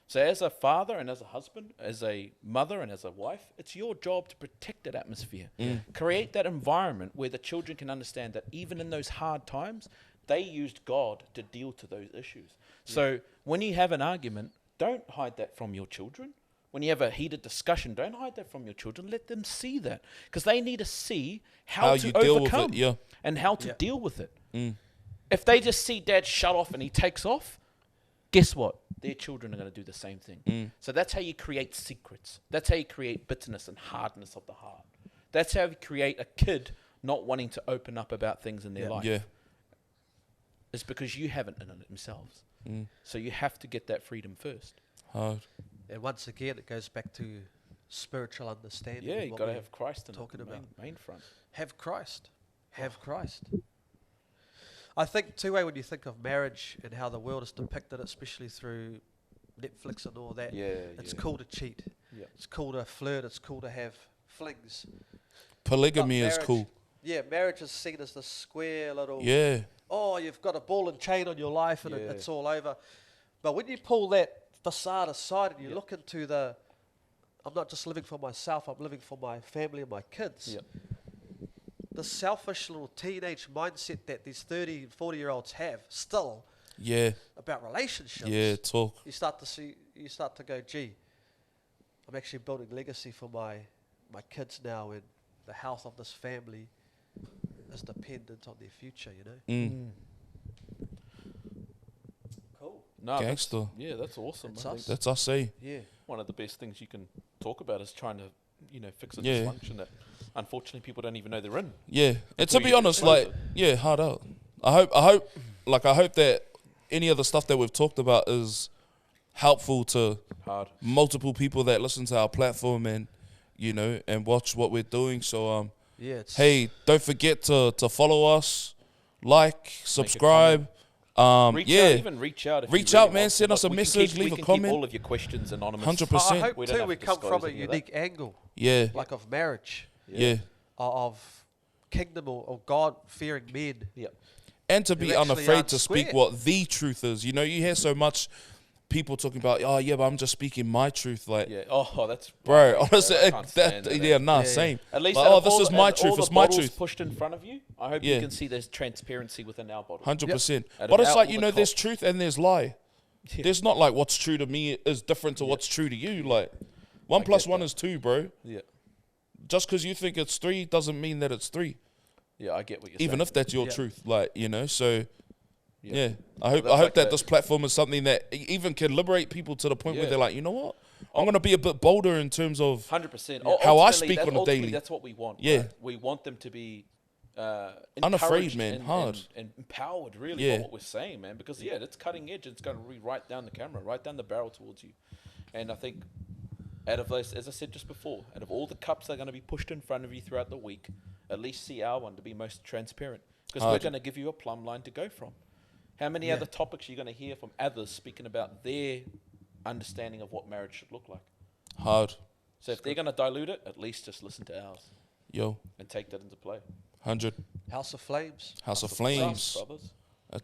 Speaker 1: So as a father and as a husband, as a mother and as a wife, it's your job to protect that atmosphere. Create that environment where the children can understand that even in those hard times, they used God to deal to those issues. So when you have an argument, don't hide that from your children. When you have a heated discussion, don't hide that from your children. Let them see that, because they need to see how to
Speaker 2: you deal with it,
Speaker 1: overcome
Speaker 2: yeah.
Speaker 1: and how to deal with it. If they just see dad shut off and he takes off, guess what? Their children are going to do the same thing. So that's how you create secrets. That's how you create bitterness and hardness of the heart. That's how you create a kid not wanting to open up about things in their life.
Speaker 2: Yeah.
Speaker 1: It's because you haven't in it themselves. So you have to get that freedom first.
Speaker 2: Hard.
Speaker 3: And once again, it goes back to spiritual understanding.
Speaker 1: Yeah,
Speaker 3: of
Speaker 1: you
Speaker 3: what
Speaker 1: got to
Speaker 3: we're
Speaker 1: have Christ in
Speaker 3: talking
Speaker 1: the
Speaker 3: about.
Speaker 1: main front.
Speaker 3: Have Christ. Have Christ. I think, too, when you think of marriage and how the world is depicted, especially through Netflix and all that, it's cool to cheat.
Speaker 1: Yeah.
Speaker 3: It's cool to flirt. It's cool to have flings.
Speaker 2: Polygamy
Speaker 3: But
Speaker 2: is
Speaker 3: marriage-
Speaker 2: cool.
Speaker 3: Yeah, marriage is seen as this square little,
Speaker 2: Yeah.
Speaker 3: oh, you've got a ball and chain on your life and
Speaker 1: Yeah.
Speaker 3: it's all over. But when you pull that facade aside and you look into I'm not just living for myself, I'm living for my family and my kids.
Speaker 1: Yeah.
Speaker 3: The selfish little teenage mindset that these 30 and 40-year-olds have still
Speaker 2: Yeah.
Speaker 3: about relationships.
Speaker 2: Yeah. Talk.
Speaker 3: You start to go, gee, I'm actually building legacy for my kids now, and the health of this family is dependent on their future, you know? Cool.
Speaker 1: No, that's-
Speaker 2: Gangster.
Speaker 1: Yeah, that's awesome.
Speaker 3: It's
Speaker 1: I think
Speaker 3: us.
Speaker 2: That's us, eh?
Speaker 3: Yeah.
Speaker 1: one of the best things you can talk about is trying to, fix a
Speaker 2: Yeah.
Speaker 1: dysfunction that unfortunately people don't even know they're in.
Speaker 2: Yeah. And to
Speaker 1: Before
Speaker 2: be
Speaker 1: you
Speaker 2: honest,
Speaker 1: expose
Speaker 2: like,
Speaker 1: it.
Speaker 2: yeah, hard out. I hope that any of the stuff that we've talked about is helpful to
Speaker 1: Hard.
Speaker 2: multiple people that listen to our platform and, and watch what we're doing. So,
Speaker 3: Yeah. It's
Speaker 2: hey, don't forget to follow us, like, subscribe.
Speaker 1: Reach out,
Speaker 2: Yeah.
Speaker 1: even reach out. If
Speaker 2: Reach
Speaker 1: you really
Speaker 2: out, man.
Speaker 1: want
Speaker 2: Send
Speaker 1: to.
Speaker 2: us a
Speaker 1: We can
Speaker 2: message,
Speaker 1: keep-
Speaker 2: leave
Speaker 1: we
Speaker 2: a
Speaker 1: can
Speaker 2: comment.
Speaker 1: Keep all of your questions anonymous.
Speaker 2: 100%.
Speaker 3: I hope
Speaker 1: We don't
Speaker 3: too
Speaker 1: have
Speaker 3: we
Speaker 1: to
Speaker 3: come from
Speaker 1: disclose
Speaker 3: a
Speaker 1: any of that.
Speaker 3: unique angle,
Speaker 2: Yeah.
Speaker 3: like of marriage,
Speaker 2: Yeah.
Speaker 3: of kingdom or God-fearing men.
Speaker 1: Yeah.
Speaker 2: And to
Speaker 3: Who
Speaker 2: be
Speaker 3: actually
Speaker 2: unafraid
Speaker 3: aren't
Speaker 2: to speak
Speaker 3: square.
Speaker 2: what the truth is. You hear so much people talking about, oh yeah, but I'm just speaking my truth. Like,
Speaker 1: Yeah. Oh, that's
Speaker 2: bro, honestly,
Speaker 1: I can't stand that,
Speaker 2: yeah, nah,
Speaker 3: Yeah,
Speaker 2: same.
Speaker 1: At least
Speaker 2: like,
Speaker 1: out
Speaker 2: oh,
Speaker 1: of
Speaker 2: this
Speaker 1: all
Speaker 2: is
Speaker 1: the-
Speaker 2: my
Speaker 1: and
Speaker 2: truth.
Speaker 1: all
Speaker 2: It's
Speaker 1: the
Speaker 2: my
Speaker 1: bottles
Speaker 2: truth.
Speaker 1: pushed in front of you. I hope
Speaker 2: Yeah.
Speaker 1: you can see there's transparency within our bottle.
Speaker 2: 100%.
Speaker 1: Out
Speaker 2: But
Speaker 1: of
Speaker 2: it's
Speaker 1: out
Speaker 2: like,
Speaker 1: all
Speaker 2: you
Speaker 1: the
Speaker 2: know, there's
Speaker 1: cop-
Speaker 2: truth and there's lie.
Speaker 1: Yeah.
Speaker 2: There's not like what's true to me is different to what's true to you. Like, 1
Speaker 1: get
Speaker 2: plus 1
Speaker 1: that.
Speaker 2: is 2, bro.
Speaker 1: Yeah.
Speaker 2: Just because you think it's 3 doesn't mean that it's 3.
Speaker 1: Yeah, I get what you're
Speaker 2: Even
Speaker 1: saying.
Speaker 2: if that's your
Speaker 3: Yeah.
Speaker 2: truth. Like, you know, so yeah. I hope
Speaker 1: that's
Speaker 2: I hope
Speaker 1: like
Speaker 2: that
Speaker 1: a-
Speaker 2: this platform is something that even can liberate people to the point where
Speaker 1: Yeah.
Speaker 2: they're like, you know what? I'm going to be a bit bolder in terms of
Speaker 1: 100%.
Speaker 2: How I
Speaker 1: Ultimately,
Speaker 2: speak
Speaker 1: that's-
Speaker 2: on a
Speaker 1: ultimately,
Speaker 2: daily.
Speaker 1: That's what we want.
Speaker 2: Yeah.
Speaker 1: Right? We want them to be
Speaker 2: Unafraid,
Speaker 1: encouraged
Speaker 2: man,
Speaker 1: and,
Speaker 2: hard.
Speaker 1: and empowered, really,
Speaker 2: Yeah.
Speaker 1: by what we're saying, man. Because yeah, it's cutting edge. It's going to be right down the camera, right down the barrel towards you. And I think, out of those, as I said just before, out of all the cups that are going to be pushed in front of you throughout the week, at least see our one to be most transparent, because we're
Speaker 2: Hard.
Speaker 1: going to give you a plumb line to go from. How many
Speaker 3: Yeah.
Speaker 1: other topics are you going to hear from others speaking about their understanding of what marriage should look like?
Speaker 2: hard.
Speaker 1: So if they're going to dilute it, at least just listen to ours
Speaker 2: Yo,
Speaker 1: and take that into play.
Speaker 2: 100.
Speaker 3: House of Flames.
Speaker 2: House of
Speaker 1: Us,
Speaker 2: Flames.
Speaker 1: brothers.